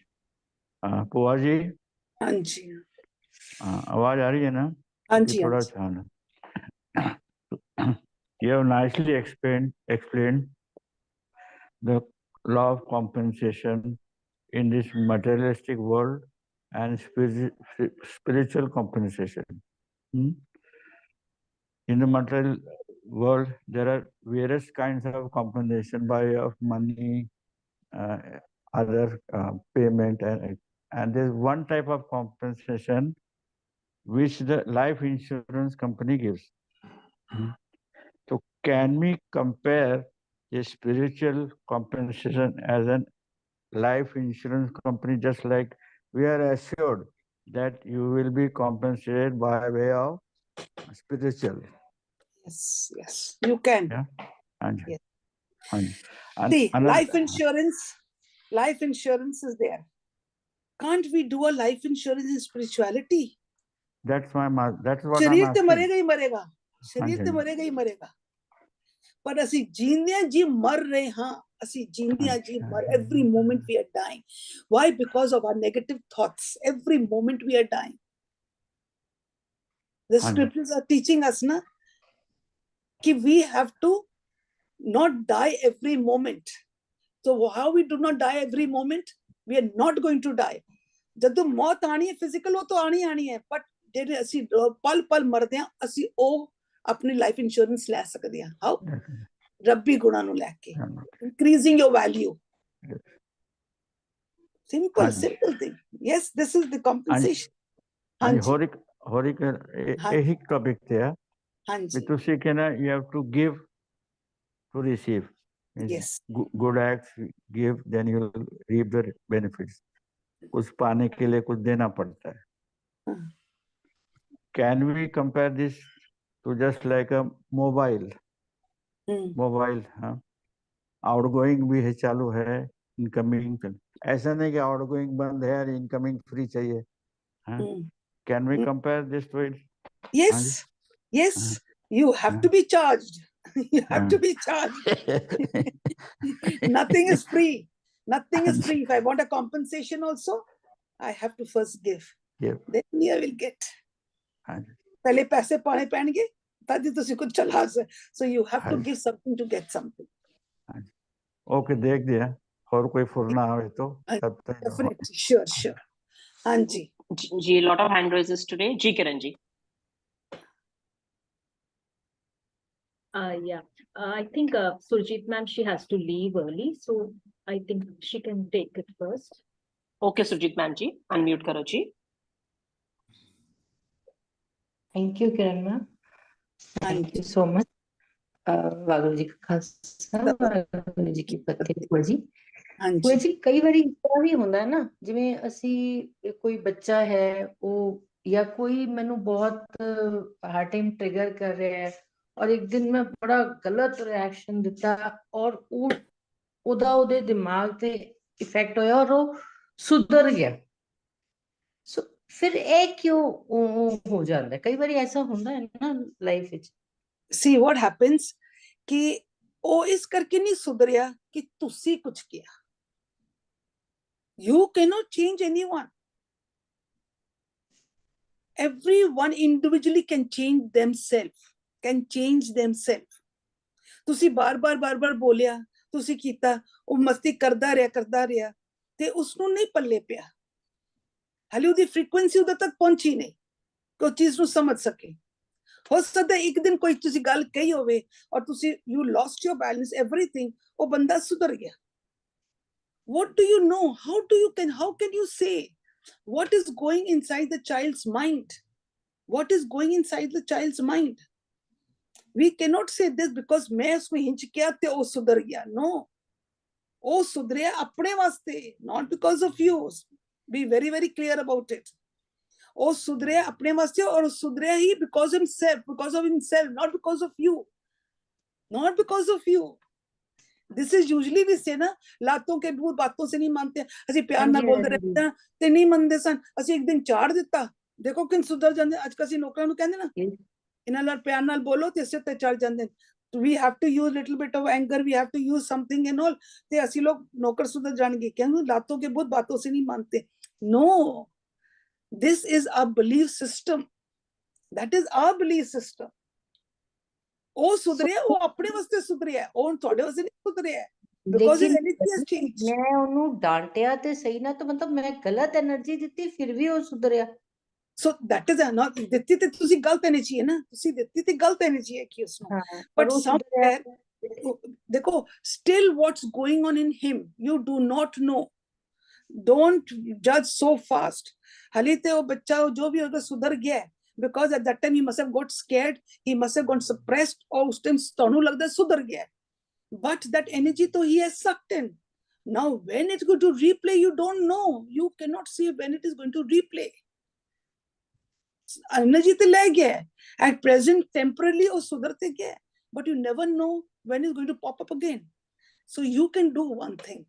पुआ जी, हाँ जी, आवाज आ रही है ना? हाँ कि जी, थोड़ा हाँ जी. छान. You have nicely explained the law of compensation in this materialistic world and spiritual compensation. In the material world, there are various kinds of compensation by way of money, other payment, and there's one type of compensation which the life insurance company gives. So can we compare a spiritual compensation as a life insurance company, just like we are assured that you will be compensated by way of spiritual? Yes, yes, you can. Yeah. And, Yes. and See, another, life insurance is there. Can't we do a life insurance in spirituality? that's what I'm शरीर ते asking. मरेगा ही मरेगा, शरीर ते मरेगा ही मरेगा. पर असी जींदिया जी मर रहे हाँ, असी जींदिया जी मर. Every moment we are dying. Why? Because of our negative thoughts. Every moment we are dying. The scriptures are teaching us na, कि we have to not die every moment. So how we do not die every moment? We are not going to die. ਜਦੋਂ ਮੌਤ ਆਣੀ ਹੈ physical, ਉਹ ਤਾਂ ਆਣੀ ਹੈ, but ਜਿਹੜੇ ਅਸੀਂ ਪਲ ਪਲ ਮਰਦੇ ਹਾਂ, ਅਸੀਂ ਉਹ ਆਪਣੀ ਲਾਈਫ ਇੰਸ਼ੋਰੈਂਸ ਲੈ ਸਕਦੇ ਹਾਂ. ਹਾਊ? ਰੱਬੀ ਗੁਣਾਂ ਨੂੰ ਲੈ ਕੇ. Increasing your value. Simple thing. Yes, this is the compensation. And ਹੋਰ ਇੱਕ ਇਹੀ ਟੌਪਿਕ ਤੇ ਆ ਵੀ ਤੁਸੀਂ ਕਹਿੰਦਾ you have to give to receive. Yes. Good acts give, then you will reap the benefits. कुछ पाने के लिए कुछ देना पड़ता है. Can we compare this to just like a mobile? हाँ, आउटगोइंग भी है, चालू है, इनकमिंग. ऐसा नहीं कि आउटगोइंग बंद है और इनकमिंग फ्री चाहिए. Can we compare this to it? Yes, yes. You have to be charged. You have to be charged. Nothing is free. Nothing is free. If I want a compensation also, I have to first give. Then I will get. पहले पैसे पाने पैणगे तद तुसी कुछ चला से. So you have to give something to get something. Okay, देख दिया. और कोई फुरना आवे तो definitely, sure. हाँ जी. जी, lot of hand raises today. Ji Kiran ji. Yeah, I think Surjit ma'am, she has to leave early, so I think she can take it first. Okay, Surjit ma'am ji, unmute करो जी. Thank you, Kiran ma'am. Thank you so much. वागुरु जी का खालसा, वागुरु जी की फतेह. ਭੂਆ ਜੀ, ਭੂਆ ਜੀ, ਕਈ ਵਾਰੀ ਇਸ ਤਰ੍ਹਾਂ ਵੀ ਹੁੰਦਾ ਹੈ ਨਾ, ਜਿਵੇਂ ਅਸੀਂ ਕੋਈ ਬੱਚਾ ਹੈ ਉਹ ਜਾਂ ਕੋਈ ਮੈਨੂੰ ਬਹੁਤ ਹਰ ਟਾਈਮ ਟ੍ਰਿਗਰ ਕਰ ਰਿਹਾ ਹੈ ਔਰ ਇੱਕ ਦਿਨ ਮੈਂ ਬੜਾ ਗਲਤ ਰਿਐਕਸ਼ਨ ਦਿੱਤਾ ਔਰ ਉਹਦਾ ਉਹਦੇ ਦਿਮਾਗ ਤੇ ਇਫੈਕਟ ਹੋਇਆ ਔਰ ਉਹ ਸੁਧਰ ਗਿਆ. ਸੋ ਫਿਰ ਇਹ ਕਿਉਂ ਹੋ ਜਾਂਦਾ? ਕਈ ਵਾਰੀ ਐਸਾ ਹੁੰਦਾ ਹੈ ਨਾ ਲਾਈਫ ਵਿੱਚ. See what happens कि ਉਹ ਇਸ ਕਰਕੇ ਨਹੀਂ ਸੁਧਰਿਆ ਕਿ ਤੁਸੀਂ ਕੁਝ ਕਿਹਾ. You cannot change anyone. Everyone individually can change themselves. ਤੁਸੀਂ ਬਾਰ-ਬਾਰ ਬੋਲਿਆ, ਤੁਸੀਂ ਕੀਤਾ, ਉਹ ਮਸਤੀ ਕਰਦਾ ਰਿਹਾ ਤੇ ਉਸਨੂੰ ਨਹੀਂ ਪੱਲੇ ਪਿਆ. ਹਾਲੇ ਉਹਦੀ ਫ੍ਰੀਕੁਐਂਸੀ ਉਹਦੇ ਤੱਕ ਪਹੁੰਚੀ ਨਹੀਂ ਕਿ ਉਹ ਚੀਜ਼ ਨੂੰ ਸਮਝ ਸਕੇ. ਹੋ ਸਕਦਾ ਇੱਕ ਦਿਨ ਕੋਈ ਤੁਸੀਂ ਗੱਲ ਕਹੀ ਹੋਵੇ ਔਰ ਤੁਸੀਂ you lost your balance, everything, ਉਹ ਬੰਦਾ ਸੁਧਰ ਗਿਆ. What do you know? How can you say what is going inside the child's mind? What is going inside the child's mind? We cannot say this because मैं उसको Hinch किया ते ओ सुधर गया. No. ओ सुधरे अपने वास्ते, not because of you. Be very, very clear about it. ओ सुधरे अपने वास्ते और सुधरे ही because of himself, not because of you. Not because of you. This is usually we say ना, लातों के भूत बातों से नहीं मानते. ਅਸੀਂ ਪਿਆਰ ਨਾਲ ਬੋਲਦੇ ਰਹਿੰਦੇ ਹਾਂ ਤੇ ਨਹੀਂ ਮੰਨਦੇ ਸਨ. ਅਸੀਂ ਇੱਕ ਦਿਨ ਝਾੜ ਦਿੱਤਾ, ਦੇਖੋ ਕਿੰਨ ਸੁਧਰ ਜਾਂਦੇ. ਅੱਜ ਕੱਲ੍ਹ ਅਸੀਂ ਨੌਕਰਾਂ ਨੂੰ ਕਹਿੰਦੇ ਨਾ, ਇਹਨਾਂ ਨਾਲ ਪਿਆਰ ਨਾਲ ਬੋਲੋ ਤੇ ਇਸੇ ਤੇ ਚੜ ਜਾਂਦੇ. We have to use little bit of anger, we have to use something and all. ਤੇ ਅਸੀਂ ਲੋਕ ਨੌਕਰ ਸੁਧਰ ਜਾਣਗੇ. ਕਹਿੰਦੇ ਲਾਤੋਂ ਕੇ ਭੂਤ ਬਾਤੋਂ से नहीं मानते. No, this is our belief system. That is our belief system. ਉਹ ਸੁਧਰਿਆ, ਉਹ ਆਪਣੇ ਵਾਸਤੇ ਸੁਧਰਿਆ, ਉਹ ਤੁਹਾਡੇ ਵਾਸਤੇ ਨਹੀਂ ਸੁਧਰਿਆ. Because his energy has changed. ਮੈਂ ਉਹਨੂੰ ਡਾਂਟਿਆ ਤੇ ਸਹੀ ਨਾ, ਤਾਂ ਮਤਲਬ ਮੈਂ ਗਲਤ એનર્ਜੀ ਦਿੱਤੀ, ਫਿਰ ਵੀ ਉਹ ਸੁਧਰਿਆ. So that is not ਦਿੱਤੀ ਤੇ ਤੁਸੀਂ ਗਲਤ એનર્ਜੀ ਹੈ ਨਾ, ਤੁਸੀਂ ਦਿੱਤੀ ਤੇ ਗਲਤ એનર્ਜੀ ਹੈ ਕਿ ਉਸਨੂੰ. But somewhere, ਦੇਖੋ, still what's going on in him, you do not know. Don't judge so fast. ਹਾਲੇ ਤੇ ਉਹ ਬੱਚਾ ਜੋ ਵੀ ਹੋਗਾ ਸੁਧਰ ਗਿਆ ਹੈ, because at that time he must have got scared, he must have got suppressed, or ਉਸ time ਤੁਹਾਨੂੰ ਲੱਗਦਾ ਸੁਧਰ ਗਿਆ ਹੈ. But that energy though he has sucked in. Now when it's going to replay, you don't know. You cannot see when it is going to replay. Energy te le gaya hai. At present, temporarily or sudharte gaya hai. But you never know when it's going to pop up again. So you can do one thing.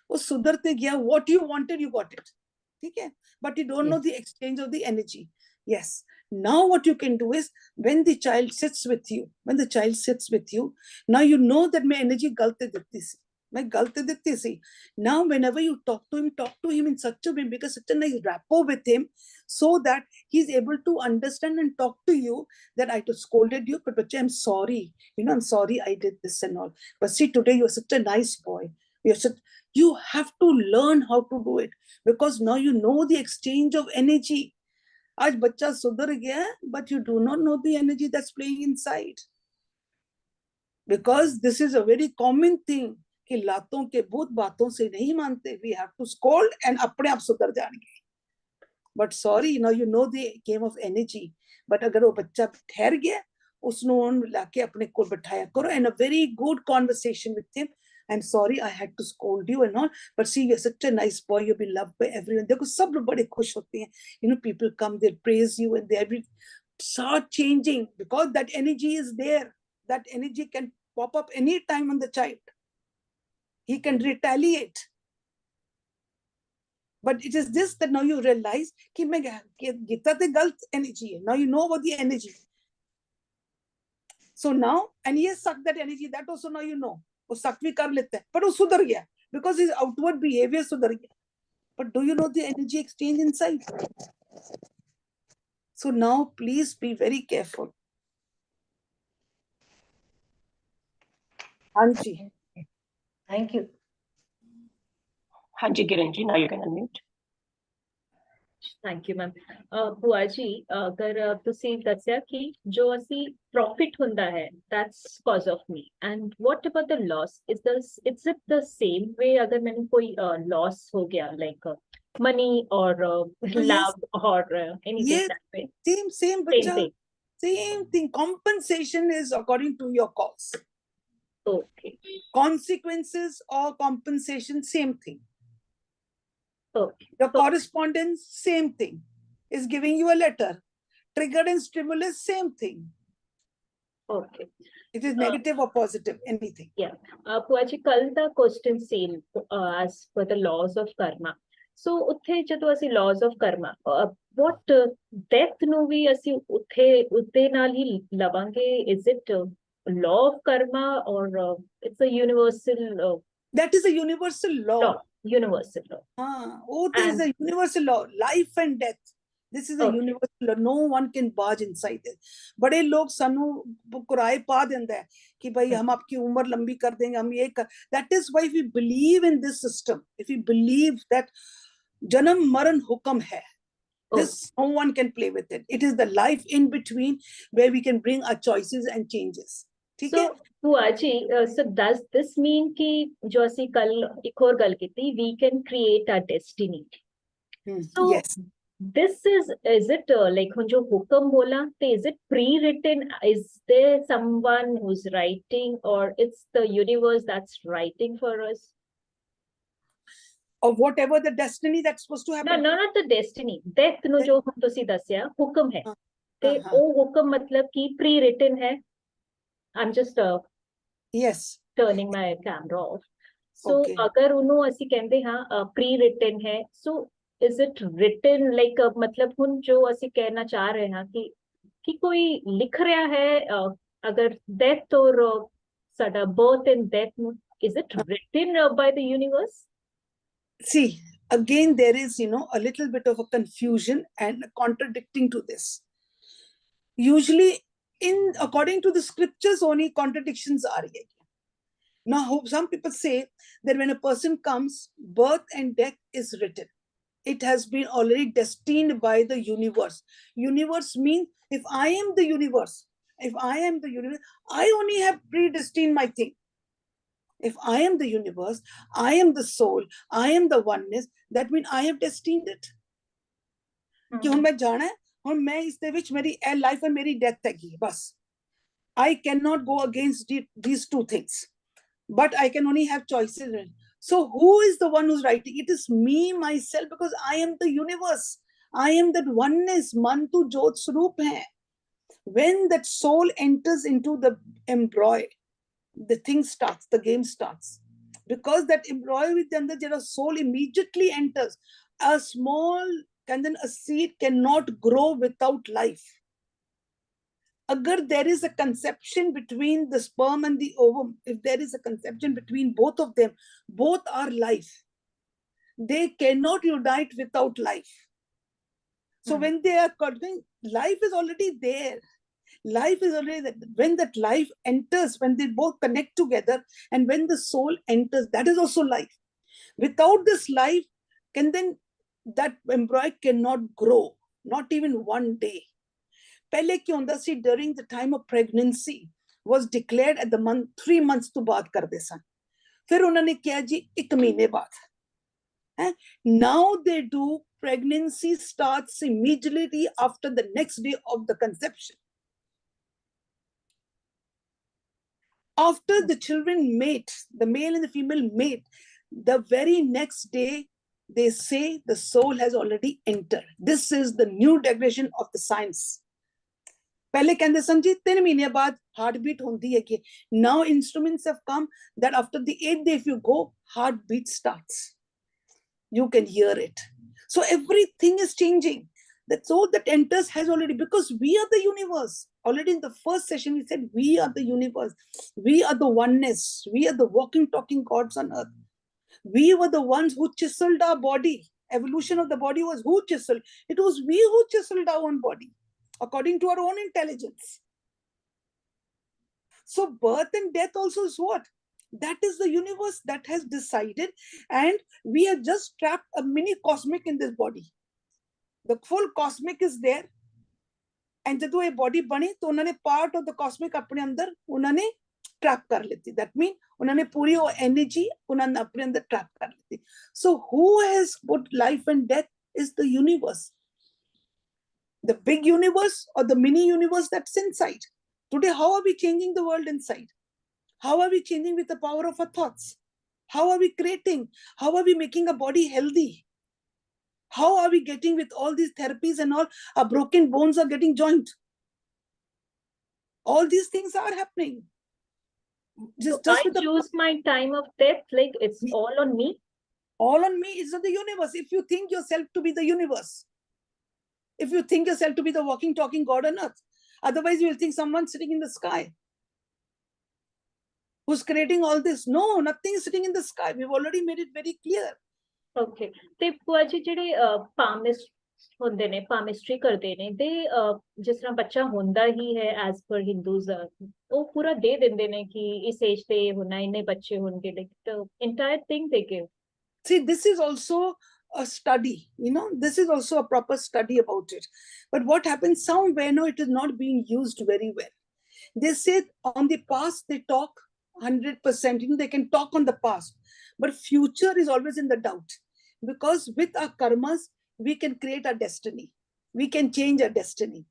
Oh, sudharte gaya, what you wanted, you got it. Okay? But you don't know the exchange of the energy. Yes. Now what you can do is, when the child sits with you, now you know that my energy galte ditti si. मैं गलत देती सी. Now whenever you talk to him in such a way, because such a nice rapport with him, so that he's able to understand and talk to you that I just scolded you, but I'm sorry. I'm sorry I did this and all. But see, today you're such a nice boy. You have to learn how to do it, because now you know the exchange of energy. आज बच्चा सुधर गया, but you do not know the energy that's playing inside. Because this is a very common thing. कि लातों के भूत बातों से नहीं मानते. We have to scold and अपने आप सुधर जाएंगे. But sorry, now you know the game of energy. But अगर वो बच्चा ठहर गया, उसने लाके अपने को बिठाया करो, and a very good conversation with him. I'm sorry I had to scold you and all, but see, you're such a nice boy, you'll be loved by everyone. देखो सब लोग बड़े खुश होते हैं. People come, they'll praise you, and they start changing, because that energy is there. That energy can pop up any time on the child. He can retaliate. But it is this that now you realize that Gita te galt energy hai. Now you know about the energy. So now, and he has sucked that energy, that also now you know. वो suck भी कर लेता है, but वो सुधर गया, because his outward behavior सुधर गया. But do you know the energy exchange inside? So now please be very careful. Anji. Thank you. Hanji Kiranji, now you can unmute. Thank you, ma'am. ਭੂਆ ਜੀ, ਅਗਰ ਤੁਸੀਂ ਦੱਸਿਆ ਕਿ ਜੋ ਅਸੀਂ profit ਹੁੰਦਾ ਹੈ, that's cause of me. And what about the loss? Is it the same way अगर मैंने कोई loss हो गया, like money or love or anything that way? Same thing. Same thing. Compensation is according to your cause. Okay. Consequences or compensation, same thing. Okay. Your correspondence, same thing. Is giving you a letter. Trigger and stimulus, same thing. Okay. It is negative or positive, anything. Yeah. Puaji, kal da question same as per the laws of karma. So, uthe jadoo ਅਸੀਂ laws of karma, what death ਨੂੰ ਵੀ ਅਸੀਂ ਉੱਤੇ ਨਾਲ ਹੀ ਲਵਾਂਗੇ? Is it law of karma, or it's a universal? That is a universal law. Universal law. There is a universal law. Life and death. This is a universal law. No one can barge inside it. बड़े लोग सानू कुराए पा देंदा है कि भाई हम आपकी उम्र लंबी कर देंगे, हम ये कर. That is why we believe in this system. If we believe that जन्म मरण हुक्म है, this no one can play with it. It is the life in between where we can bring our choices and changes. So, Puaji, so does this mean कि जो ਅਸੀਂ ਕੱਲ ਇੱਕ ਹੋਰ ਗੱਲ ਕੀਤੀ, we can create our destiny? So, yes. This is it like जो हुक्म बोला, is it pre-written? Is there someone who's writing, or it's the universe that's writing for us? Or whatever the destiny that's supposed to No, happen. not the destiny. Death ਨੂੰ ਜੋ ਹੁਣ ਤੁਸੀਂ ਦੱਸਿਆ ਹੁਕਮ ਹੈ, ਤੇ ਉਹ ਹੁਕਮ ਮਤਲਬ ਕਿ pre-written ਹੈ. I'm just Yes. turning my camera off. So Okay. अगर ਉਹਨੂੰ ਅਸੀਂ ਕਹਿੰਦੇ ਹਾਂ pre-written ਹੈ, so is it written like मतलब ਹੁਣ ਜੋ ਅਸੀਂ ਕਹਿਣਾ ਚਾਹ ਰਹੇ ਹਾਂ ਕਿ ਕੋਈ ਲਿਖ ਰਿਹਾ ਹੈ ਅਗਰ death or ਸਾਡਾ birth and death ਨੂੰ, is it written by the universe? See, again, there is, a little bit of a confusion and contradicting to this. Usually, according to the scriptures, only contradictions are here. Now, some people say that when a person comes, birth and death is written. It has been already destined by the universe. Universe means if I am the universe, I only have predestined my thing. If I am the universe, I am the soul, I am the oneness, that means I have destined it. कि हुन मैं जाना है, हुन मैं इस दे विच मेरी life and मेरी death हैगी बस. I cannot go against these two things, but I can only have choices. So who is the one who's writing? It is me, myself, because I am the universe. I am that oneness. Man tu jot swaroop hai. When that soul enters into the embryo, the thing starts, the game starts. Because that embryo with the under soul immediately enters. A small, and then a seed cannot grow without life. Agar there is a conception between the sperm and the ovum, if there is a conception between both of them, both are life. They cannot unite without life. So when they are connecting, life is already there. Life is already there. When that life enters, when they both connect together, and when the soul enters, that is also life. Without this life, that embryo cannot grow, not even one day. पहले क्या होता सी during the time of pregnancy was declared at the month 3 months तो बाद कर दे सन, फिर उन्होंने किया जी 1 महीने बाद. Now they do pregnancy starts immediately after the next day of the conception. After the children mate, the male and the female mate, the very next day they say the soul has already entered. This is the new declaration of the science. पहले कहते सन जी 3 महीने बाद heartbeat होती है कि now instruments have come that after the 8th day if you go, heartbeat starts. You can hear it. So everything is changing. That soul that enters has already, because we are the universe. Already in the first session we said we are the universe. We are the oneness. We are the walking, talking gods on earth. We were the ones who chiseled our body. Evolution of the body was who chiseled? It was we who chiseled our own body, according to our own intelligence. So birth and death also is what? That is the universe that has decided, and we are just trapped a mini cosmic in this body. The full cosmic is there, and जब ये body बनी तो उन्होंने part of the cosmic अपने अंदर उन्होंने trap कर लेती. That means उन्होंने पूरी वो energy उन्होंने अपने अंदर trap कर लेती. So who has put life and death is the universe. The big universe or the mini universe that's inside. Today, how are we changing the world inside? How are we changing with the power of our thoughts? How are we creating? How are we making a body healthy? How are we getting with all these therapies and all? Our broken bones are getting joined. All these things are happening. Just I choose my time of death, like it's all on me? All on me is the universe. If you think yourself to be the universe, if you think yourself to be the walking, talking God on earth, otherwise you will think someone sitting in the sky who's creating all this. No, nothing is sitting in the sky. We've already made it very clear. Okay. ਤੇ ਭੂਆ ਜੀ ਜਿਹੜੇ palmist ਹੁੰਦੇ ਨੇ, palmistry ਕਰਦੇ ਨੇ, ਦੇ ਜਿਸ ਤਰ੍ਹਾਂ ਬੱਚਾ ਹੁੰਦਾ ਹੀ ਹੈ as per Hindus, ਉਹ ਪੂਰਾ ਦੇ ਦਿੰਦੇ ਨੇ ਕਿ ਇਸ ਏਜ ਤੇ ਹੋਣਾ, ਇੰਨੇ ਬੱਚੇ ਹੋਣਗੇ, like the entire thing they give. See, this is also a study, this is also a proper study about it. But what happens somewhere, it is not being used very well. They say on the past, they talk 100%, they can talk on the past, but future is always in the doubt. Because with our karmas, we can create our destiny. We can change our destiny.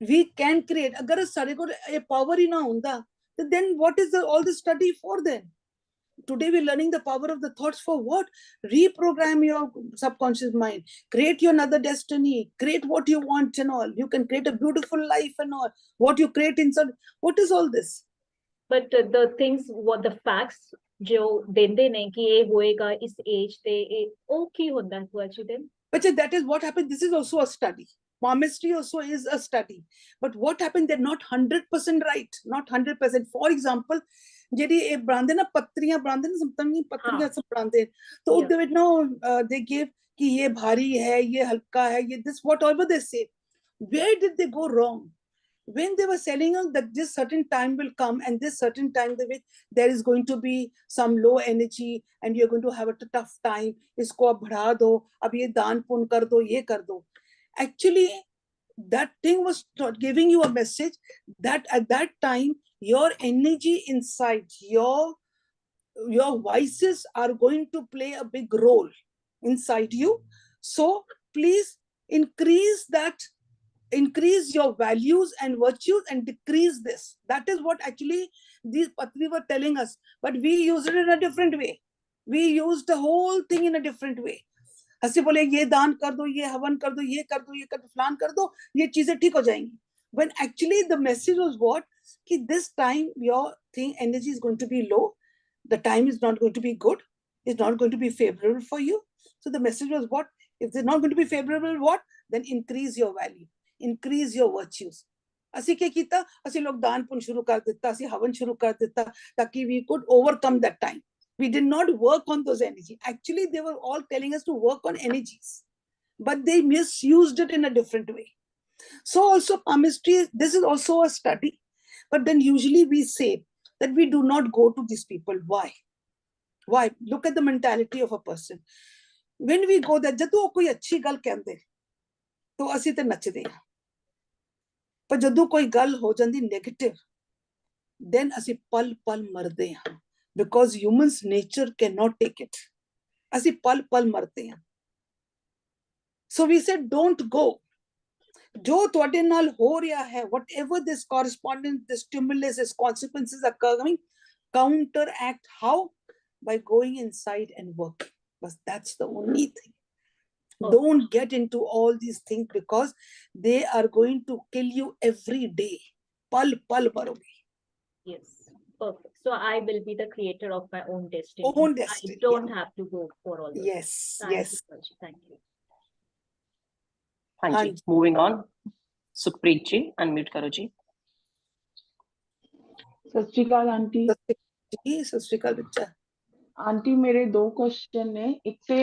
We can create. Agar sare ko a power hi na hunda, then what is all the study for then? Today we're learning the power of the thoughts for what? Reprogram your subconscious mind. Create your another destiny. Create what you want and all. You can create a beautiful life and all. What you create inside. What is all this? But the things, what the facts जो देंदे ने कि ये होएगा इस as पे ये ओ की होता है बुआ जी then? But that is what happened. This is also a study. Palmistry also is a study. But what happened? They're not 100% right. Not 100%. For example, JD ए ब्रांदे ना पत्रियां ब्रांदे ना समतंगी पत्रियां सब ब्रांदे तो they would know they give कि ये भारी है ये हल्का है ये this whatever they say. Where did they go wrong? When they were selling us that this certain time will come and this certain time there is going to be some low energy and you're going to have a tough time. इसको अब बढ़ा दो, अब ये दान पुण्य कर दो, ये कर दो. Actually, that thing was giving you a message that at that time your energy inside, your vices are going to play a big role inside you. So please increase your values and virtues and decrease this. That is what actually these Patri were telling us. But we used it in a different way. We used the whole thing in a different way. हंसी बोले ये दान कर दो, ये हवन कर दो, ये कर दो, ये कर दो, फलान कर दो, ये चीजें ठीक हो जाएंगी. When actually the message was what? कि this time your energy is going to be low. The time is not going to be good. It's not going to be favorable for you. So the message was what? If it's not going to be favorable, what? Then increase your value. Increase your virtues. ਅਸੀਂ ਕੀ ਕੀਤਾ ਅਸੀਂ ਲੋਕ ਦਾਨ ਪੁੰਨ ਸ਼ੁਰੂ ਕਰ ਦਿੱਤਾ ਅਸੀਂ ਹਵਨ ਸ਼ੁਰੂ ਕਰ ਦਿੱਤਾ ਤਾकि we could overcome that time. We did not work on those energies. Actually, they were all telling us to work on energies, but they misused it in a different way. So also palmistry, this is also a study, but then usually we say that we do not go to these people. Why? Why? Look at the mentality of a person. When we go there, जदों कोई अच्छी गल कहंदे तो ਅਸੀਂ ਤੇ ਨੱਚਦੇ ਹਾਂ ਪਰ ਜਦੋਂ ਕੋਈ ਗੱਲ ਹੋ ਜਾਂਦੀ negative, then ਅਸੀਂ ਪਲ ਪਲ ਮਰਦੇ ਹਾਂ because humans nature cannot take it. ਅਸੀਂ ਪਲ ਪਲ ਮਰਦੇ ਹਾਂ. So we said don't go. ਜੋ ਤੁਹਾਡੇ ਨਾਲ ਹੋ ਰਿਹਾ ਹੈ, whatever this correspondence, the stimulus, this consequences are coming, counteract how? By going inside and working. But that's the only thing. Don't get into all these things because they are going to kill you every day. Pal pal maroge. Yes, perfect. So I will be the creator of my own destiny. Own destiny, I don't have to go for all those. Yes, Thank yes. you, Paji. Thank you. Thank you. Moving on. Sukhpreet ji, unmute karo ji. सत श्री अकाल aunty. सत श्री अकाल बच्चा. Aunty मेरे दो question ने, एक ते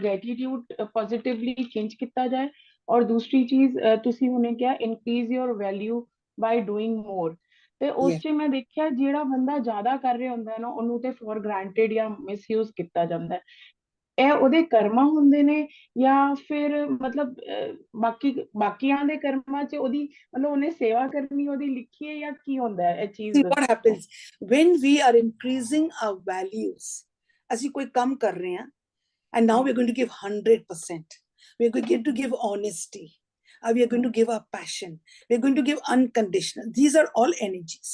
ग्रेटिट्यूड पॉजिटिवली चेंज किया जाए और दूसरी चीज तुसी हुने क्या increase your value by doing more ते उस च मैं देखिया जेड़ा बंदा ज्यादा कर रहा हुंदा है ना ओनू ते फॉर ग्रांटेड या मिसयूज किया जांदा है. ਇਹ ਉਹਦੇ ਕਰਮਾਂ ਹੁੰਦੇ ਨੇ ਜਾਂ ਫਿਰ ਮਤਲਬ ਬਾਕੀਆਂ ਦੇ ਕਰਮਾਂ ਚ ਉਹਦੀ ਮਤਲਬ ਉਹਨੇ ਸੇਵਾ ਕਰਨੀ ਉਹਦੀ ਲਿਖੀ ਹੈ ਜਾਂ ਕੀ ਹੁੰਦਾ ਹੈ ਇਹ ਚੀਜ਼? See what happens when we are increasing our values. ਅਸੀਂ ਕੋਈ ਕੰਮ ਕਰ ਰਹੇ ਹਾਂ and now we're going to give 100%. We're going to give honesty. We are going to give our passion. We're going to give unconditional. These are all energies.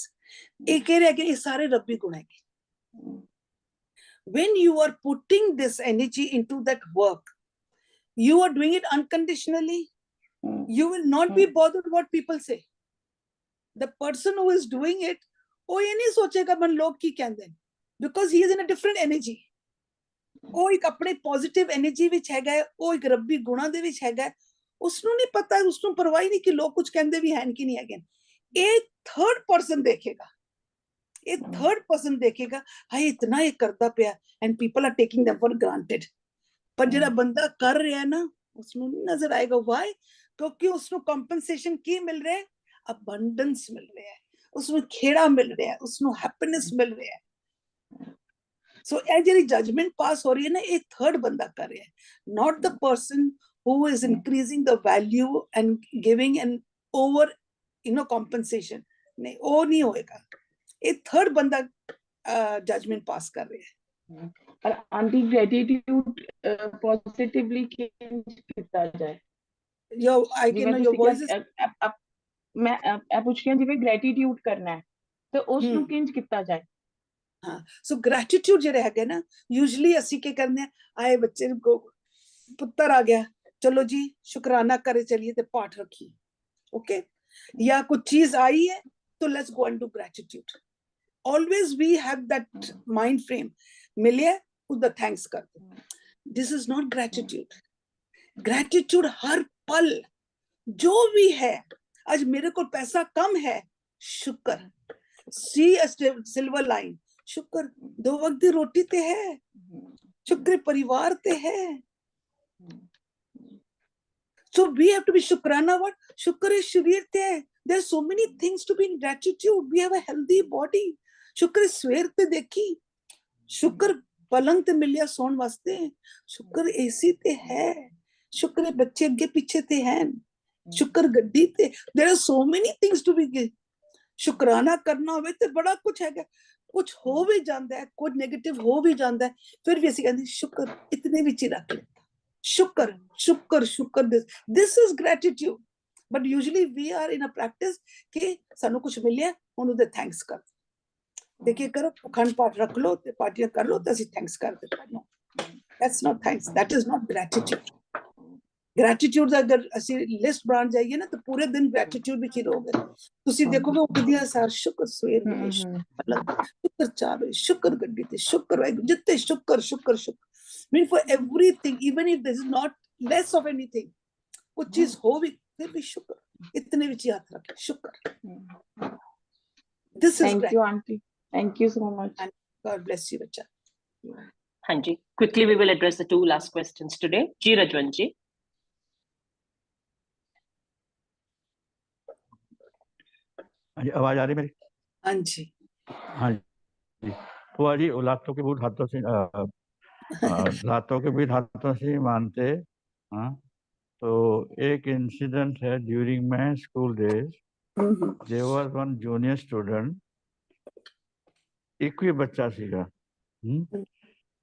ਇਹ ਕਹਿ ਰਿਹਾ ਕਿ ਇਹ ਸਾਰੇ ਰੱਬੀ ਗੁਣ ਹੈਗੇ. When you are putting this energy into that work, you are doing it unconditionally. You will not be bothered what people say. The person who is doing it, oh ye nahi sochega man log ki kehnde, because he is in a different energy. Oh ek apne positive energy vich hega hai, oh ek rabbi guna de vich hega hai, usnu nahi pata hai, usnu parwahi nahi ki log kuch kehnde bhi hain ki nahi hege. A third person dekhega. A third person देखेगा हाय इतना ये करता पिया and people are taking them for granted. पर जेड़ा बंदा कर रहा है ना उसनु नहीं नजर आएगा. Why? क्योंकि उसनु compensation की मिल रहा है, abundance मिल रहा है, उसनु खेड़ा मिल रहा है, उसनु happiness मिल रहा है. So ये जेड़ी judgment pass हो रही है ना एक third बंदा कर रहा है, not the person who is increasing the value and giving an over compensation. नहीं वो नहीं होएगा. एक थर्ड बंदा जजमेंट पास कर रहे हैं. पर आंटी gratitude positively change ਕੀਤਾ ਜਾਏ I can know your voice is ਮੈਂ ਪੁੱਛ ਰਹੀ ਹਾਂ ਜਿਵੇਂ gratitude ਕਰਨਾ ਹੈ ਤੇ ਉਸ ਨੂੰ ਕਿੰਜ ਕੀਤਾ ਜਾਏ ਹਾਂ ਸੋ ਗ੍ਰੈਟੀਟਿਊਡ ਜਿਹੜਾ ਹੈਗਾ ਨਾ ਯੂਜੂਲੀ ਅਸੀਂ ਕੀ ਕਰਦੇ ਆ ਆਏ ਬੱਚੇ ਨੂੰ ਪੁੱਤਰ ਆ ਗਿਆ ਚਲੋ ਜੀ ਸ਼ੁਕਰਾਨਾ करे चलिए ਤੇ ਪਾਠ ਰੱਖੀਏ ओके या कुछ चीज आई है तो let's go and do gratitude always we have that mind frame मिले उसका थैंक्स कर दो this is not gratitude gratitude हर पल जो भी है आज मेरे को पैसा कम है शुक्र सी अ सिल्वर लाइन शुक्र 2 वक्त दी रोटी ते है शुक्र परिवार ते है so we have to be shukrana what shukr is sharir te hai there are so many things to be in gratitude we have a healthy body shukr is swer te dekhi shukr palang te milya son waste shukr ac te hai shukr bacche agge piche te hain shukr gaddi te there are so many things to be शुक्राना करना होवे ते बड़ा कुछ है कुछ हो भी जाता है कुछ नेगेटिव हो भी जाता है फिर भी ਅਸੀਂ ਕਹਿੰਦੇ ਸ਼ੁਕਰ ਇਤਨੇ ਵਿੱਚ ਹੀ ਰੱਖ ਲੈਂਦਾ शुक्र शुक्र शुक्र this is gratitude but usually we are in a practice कि सानू कुछ मिले ਉਹਨੂੰ ਤੇ थैंक्स कर देखिए करो अखंड पाठ रख लो ते पार्टियां कर लो ते ਅਸੀਂ थैंक्स कर देते no that's not thanks that is not gratitude gratitude ਦਾ ਅਗਰ ਅਸੀਂ ਲਿਸਟ ਬਣਾ ਜਾਈਏ ਨਾ ਤਾਂ ਪੂਰੇ ਦਿਨ gratitude ਵਿੱਚ ਹੀ ਰਹੋਗੇ ਤੁਸੀਂ ਦੇਖੋਗੇ ਉੱਠਦਿਆਂ ਸਾਰ ਸ਼ੁਕਰ ਸਵੇਰ ਵੇਲੇ ਸ਼ੁਕਰ ਚਾਵੇ ਸ਼ੁਕਰ ਗੱਡੀ ਤੇ ਸ਼ੁਕਰ ਜਿੱਤੇ ਸ਼ੁਕਰ ਸ਼ੁਕਰ ਸ਼ੁਕਰ mean for everything even if this is not less of anything कुछ चीज हो भी फिर भी शुक्र इतने विच याद रखें शुक्र this is thank you auntie thank you so much and God bless you bacha Hanji, quickly we will address the 2 last questions today. Ji Rajwan ji. आवाज आ रही मेरी हाँ जी बुआ जी लातों के बहुत हाथों से लातों के भी हाथों से मानते हाँ तो एक इंसिडेंट है during my school days there was one junior student एक ही बच्चा सीगा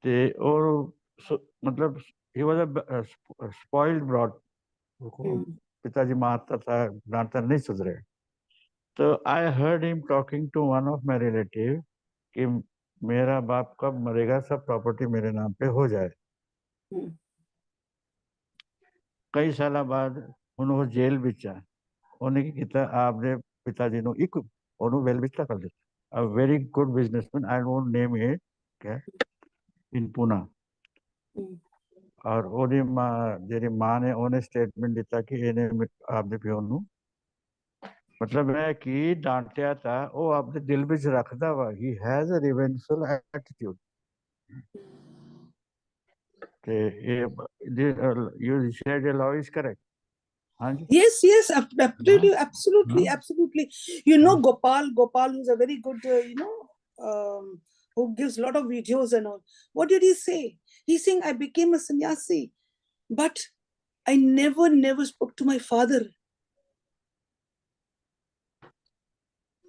ते और मतलब he was a spoiled brat पिताजी मारता था डांटता नहीं सुधरे तो I heard him talking to one of my relative कि मेरा बाप कब मरेगा सब प्रॉपर्टी मेरे नाम पे हो जाए कई साल बाद उन्होंने जेल ਵਿੱਚ ਆ ਉਹਨੇ ਕੀ ਕੀਤਾ ਆਪਦੇ ਪਿਤਾ ਜੀ ਨੂੰ ਇੱਕ ਉਹਨੂੰ ਵੇਲ ਵਿੱਚ ਕਰ ਦਿੱਤਾ a very good businessman I won't name it okay in Pune ਔਰ ਉਹਦੀ ਮਾਂ ਜਿਹੜੀ ਮਾਂ ਨੇ ਉਹਨੇ ਸਟੇਟਮੈਂਟ ਦਿੱਤਾ ਕਿ ਇਹਨੇ ਆਪਦੇ ਪਿਓ ਨੂੰ मतलब है कि डांटिया था वो अपने दिल में रखता वा he has a revengeful attitude you said the law is correct yes absolutely you know Gopal who's a very good who gives a lot of videos and all what did he say he's saying I became a sannyasi but I never spoke to my father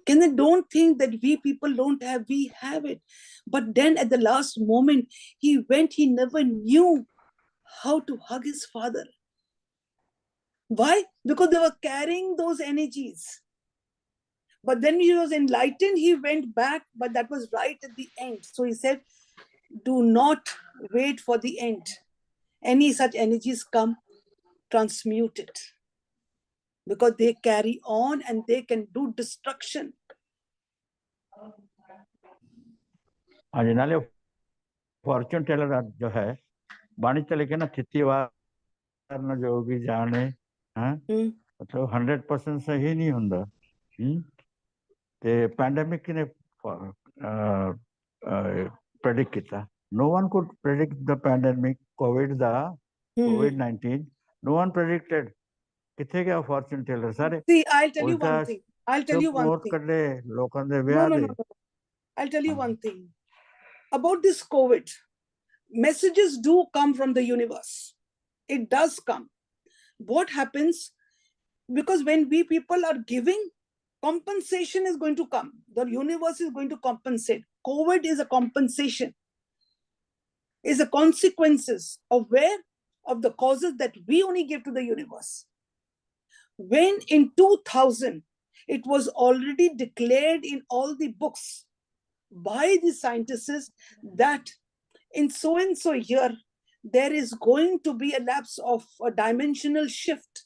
Can they don't think that we people don't have, we have it. But then at the last moment, he went, he never knew how to hug his father. Why? Because they were carrying those energies. But then he was enlightened, he went back, but that was right at the end. So he said, do not wait for the end. Any such energies come, transmute it. Because they carry on and they can do destruction. हाँ जी नाले fortune teller जो है बाणी चले के ना थिति वार ना जो भी जाने हाँ मतलब 100% सही नहीं होता ते पैंडेमिक ने predict किया no one could predict the pandemic COVID-19 no one predicted किथे गया फॉर्च्यून टेलर सारे See, I'll tell you one thing. I'll tell you one thing. No. I'll tell you one thing. About this COVID, messages do come from the universe. It does come. What happens? Because when we people are giving, compensation is going to come. The universe is going to compensate. COVID is a compensation. is the consequences of where? Of the causes that we only give to the universe. When in 2000, it was already declared in all the books by the scientists that in so and so year, there is going to be a lapse of a dimensional shift.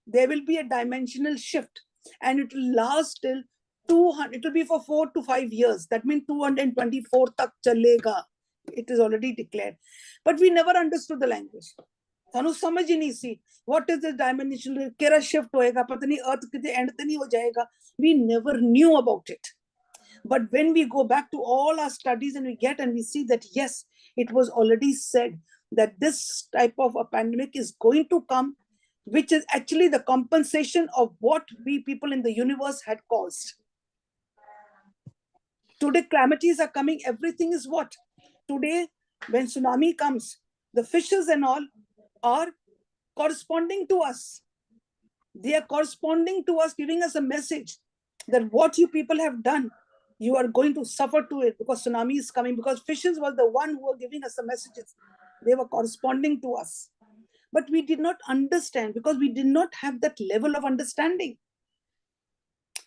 There will be a dimensional shift, and it will last till 200, it will be for 4 to 5 years. That means 224 tak chalega. It is already declared. But we never understood the language. ਸਾਨੂੰ ਸਮਝ ਹੀ ਨਹੀਂ ਸੀ what is the dimensional, ਕਿਹੜਾ shift ਹੋਏਗਾ, ਪਤਾ ਨਹੀਂ earth ਕਿਤੇ end ਤੇ ਨਹੀਂ ਹੋ ਜਾਏਗਾ. We never knew about it. But when we go back to all our studies and we see that yes, it was already said that this type of a pandemic is going to come, which is actually the compensation of what we people in the universe had caused. Today, calamities are coming. Everything is what? Today, when tsunami comes, the fishes and all are corresponding to us. They are corresponding to us, giving us a message that what you people have done, you are going to suffer to it because tsunami is coming, because fishes were the one who were giving us the messages. They were corresponding to us. But we did not understand because we did not have that level of understanding.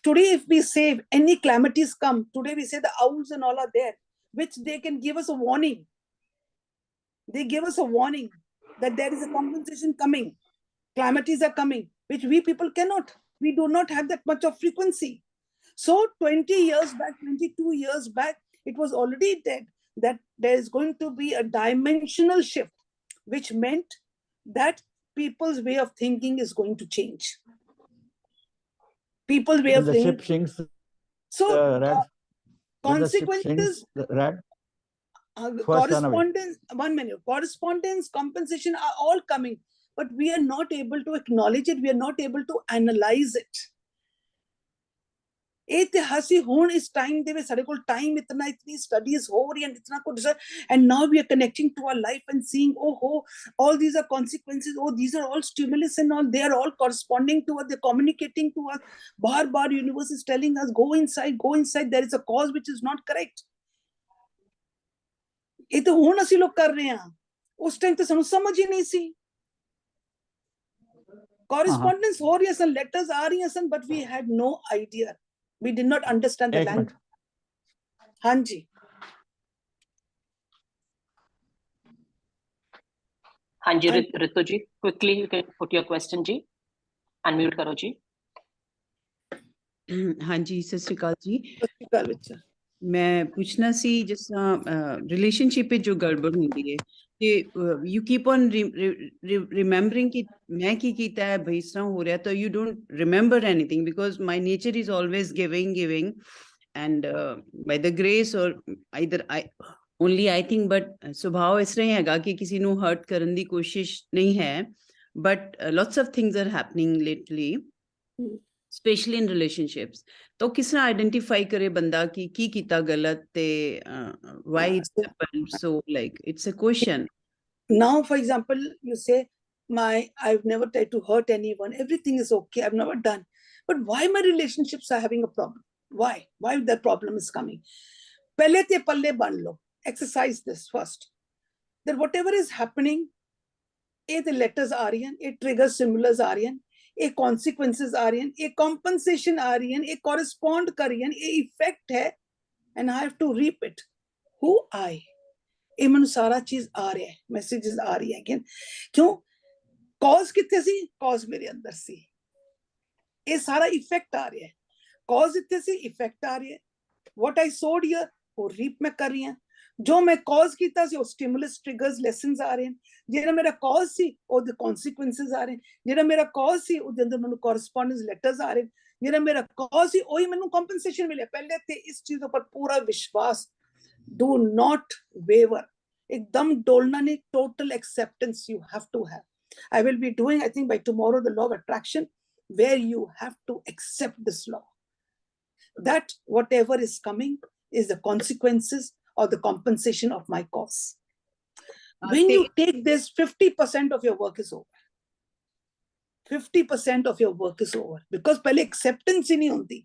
Today, if we say any calamities come, today we say the owls and all are there, which they can give us a warning. They give us a warning that there is a compensation coming. Calamities are coming, which we people cannot. We do not have that much of frequency. So 20 years back, 22 years back, it was already dead that there is going to be a dimensional shift, which meant that people's way of thinking is going to change. People's way of thinking. The ship sinks. So consequences, correspondence, 1 minute, correspondence, compensation are all coming, but we are not able to acknowledge it. We are not able to analyze it. Is time time itni studies and now we are connecting to our life and seeing all these are consequences, these are all stimulus and all, they are all corresponding to us, they're communicating to us. Bar universe is telling us go inside, there is a cause which is not correct. It ਹੁਣ ਅਸੀਂ ਲੋਕ ਕਰ ਰਹੇ ਹਾਂ, ਉਸ time ਤੇ ਸਾਨੂੰ ਸਮਝ ਹੀ ਨਹੀਂ ਸੀ. Correspondence ਹੋ ਰਹੀਆਂ ਸਨ, letters ਆ ਰਹੀਆਂ ਸਨ, but we had no idea. We did not understand the language. Hanji. Hanji, Ritu ji, quickly you can put your question ji. Unmute karo ji. Hanji, sat sri akal ji. मैं पूछना सी जिस relationship पे जो गड़बड़ होती है कि you keep on remembering कि मैं की कीता है भाई इस तरह हो रहा है, तो you don't remember anything because my nature is always giving and by the grace और either I only I think, but स्वभाव इस तरह हैगा कि किसी ਨੂੰ ਹਰਟ ਕਰਨ ਦੀ ਕੋਸ਼ਿਸ਼ ਨਹੀਂ ਹੈ, but lots of things are happening lately, especially in relationships. तो किस तरह आइडेंटिफाई करे बंदा कि की कीता गलत ते why it's happened? So like it's a question. Now for example you say I've never tried to hurt anyone, everything is okay, I've never done, but why my relationships are having a problem? Why that problem is coming? Pehle te palle ban lo, exercise this first, that whatever is happening, the letters are in, it triggers symbols are in, consequences are in, compensation are in, correspond कर रही है, effect है, and I have to reap it. Who I? मैंने सारा चीज आ रहा है, messages आ रही है again. क्यों? Cause कितने सी? Cause मेरे अंदर सी. ये सारा effect आ रहा है. Cause इतने सी, effect आ रही है. What I sowed here, वो reap में कर रही है. जो मैं cause कीता सी, वो stimulus triggers lessons आ रहे हैं. ਜਿਹੜਾ ਮੇਰਾ cause ਸੀ ਉਹਦੇ consequences ਆ ਰਹੇ, ਜਿਹੜਾ ਮੇਰਾ cause ਸੀ ਉਹਦੇ ਅੰਦਰ ਮੈਨੂੰ correspondence letters ਆ ਰਹੇ, ਜਿਹੜਾ ਮੇਰਾ cause ਸੀ ਉਹੀ ਮੈਨੂੰ compensation ਮਿਲਿਆ. ਪਹਿਲੇ ਤੇ ਇਸ ਚੀਜ਼ ਉੱਪਰ ਪੂਰਾ ਵਿਸ਼ਵਾਸ, do not waver, ਇੱਕਦਮ ਡੋਲਣਾ ਨਹੀਂ, total acceptance you have to have. I will be doing, I think by tomorrow, the law of attraction, where you have to accept this law, that whatever is coming is the consequences or the compensation of my cause. When you take this, 50% of your work is over. 50% of your work is over. Because pehle acceptance hi nahi honti.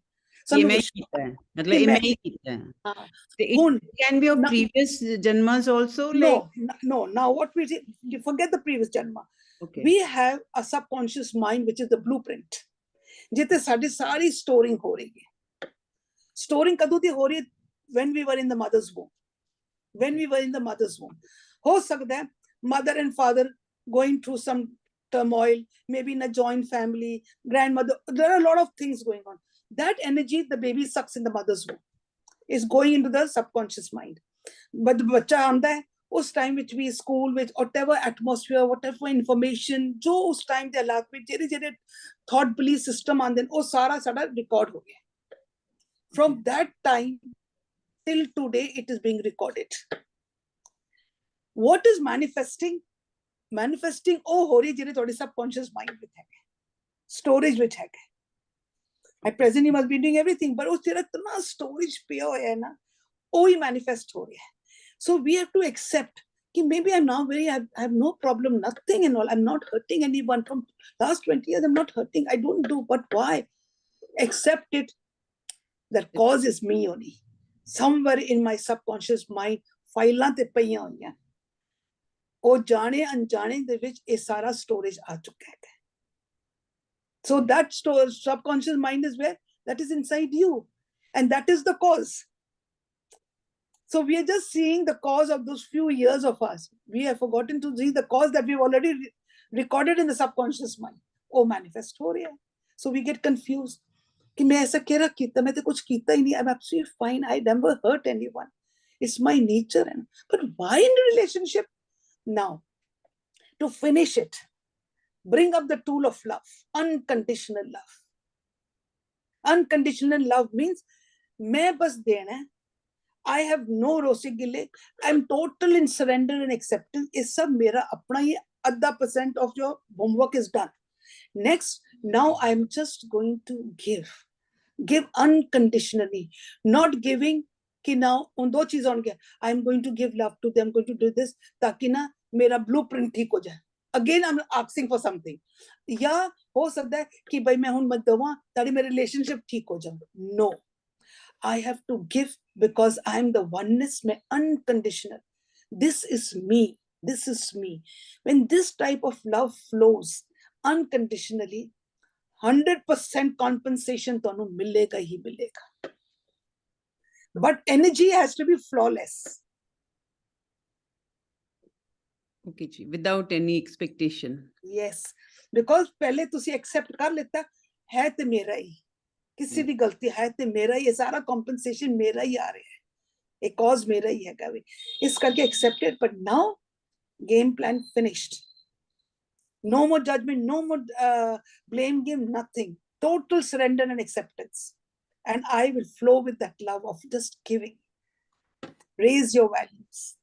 ये मैं ही कीता है, मतलब ये मैं ही कीता है. It can be of previous janmas also, like no. Now what we say, you forget the previous janma. okay. We have a subconscious mind which is the blueprint. जिते साडी सारी storing हो रही है. Storing कदों दी हो रही है? When we were in the mother's womb. When we were in the mother's womb. हो सकता है mother and father going through some turmoil, maybe in a joint family, grandmother, there are a lot of things going on. That energy the baby sucks in the mother's womb is going into the subconscious mind. But the bacha aanda hai, us time which we school, with whatever atmosphere, whatever information, jo us time de halat mein jere thought belief system aande, wo sara sada record ho gaya. From that time till today, it is being recorded. What is manifesting? Manifesting oh ho rahi jere thodi subconscious mind with hai, storage which hai. At present you must be doing everything, but us tera itna storage piya hoya hai na, oh hi manifest ho raha hai. So we have to accept that maybe I'm now I have no problem, nothing and all. I'm not hurting anyone. From last 20 years, I'm not hurting. I don't do, but why? Accept it. That cause is me only. Somewhere in my subconscious mind, files te paiyan hoiyan. Oh jaane anjane de vich ye sara storage aa chukka hai. So that subconscious mind is where? That is inside you. And that is the cause. So we are just seeing the cause of those few years of us. We have forgotten to see the cause that we've already recorded in the subconscious mind. Oh, manifest ho raha hai. So we get confused. Ki main aisa kya kita? Main to kuch kita hi nahi. I'm absolutely fine. I never hurt anyone. It's my nature. But why in a relationship? Now, to finish it, bring up the tool of love, unconditional love. Unconditional love means main bas dena hai. I have no rosigile. I'm total in surrender and acceptance. Is sab mera apna hi adda % of your homework is done. Next, now I'm just going to give unconditionally, not giving ki now un do cheez on gaya. I'm going to give love to them, I'm going to do this taki na mera blueprint theek ho jaye. Again, I'm asking for something. Ya ho sakta hai ki bhai main hun mat dawa tari mera relationship theek ho jaye. No. I have to give because I am the oneness, my unconditional. This is me. This is me. When this type of love flows unconditionally, 100% compensation tonu milega hi milega. But energy has to be flawless. Okay, ji, without any expectation. Yes, because pehle tusi accept kar leta hai te mera hi. किसी भी गलती है तो मेरा ये सारा compensation मेरा ही आ रहा है, एक cause मेरा ही है कभी इस करके accepted. But now game plan finished, no more judgment, no more blame game, nothing, total surrender and acceptance, and I will flow with that love of just giving. Raise your values.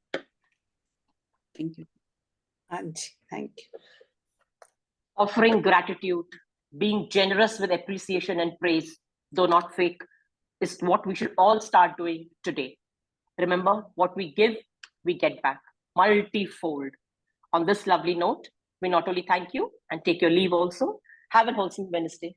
Thank you. Anji, thank you. Offering gratitude, being generous with appreciation and praise, though not fake, is what we should all start doing today. Remember, what we give, we get back, multifold. On this lovely note, we not only thank you and take your leave also. Have a wholesome Wednesday.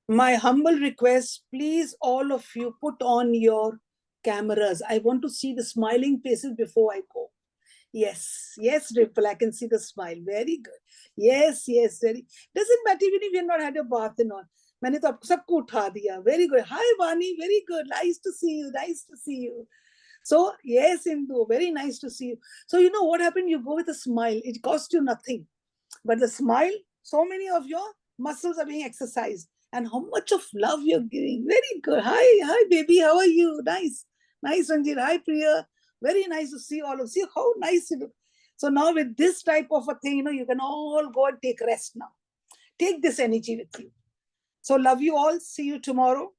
My humble request, please, all of you, put on your cameras. I want to see the smiling faces before I go. Yes, yes, Ripple, I can see the smile. Very good. Yes, yes, very. Doesn't matter even if you have not had a bath and all. मैंने तो आपको सबको उठा दिया. Very good. Hi, Vani. Very good. Nice to see you. Nice to see you. So, yes, Indu. Very nice to see you. So, you know what happened? You go with a smile. It costs you nothing. But the smile, so many of your muscles are being exercised. And how much of love you're giving. Very good. Hi, baby. How are you? Nice. Nice, Ranjit. Hi, Priya. Very nice to see all of you. See how nice you look. So now with this type of a thing, you can all go and take rest now. Take this energy with you. So love you all. See you tomorrow.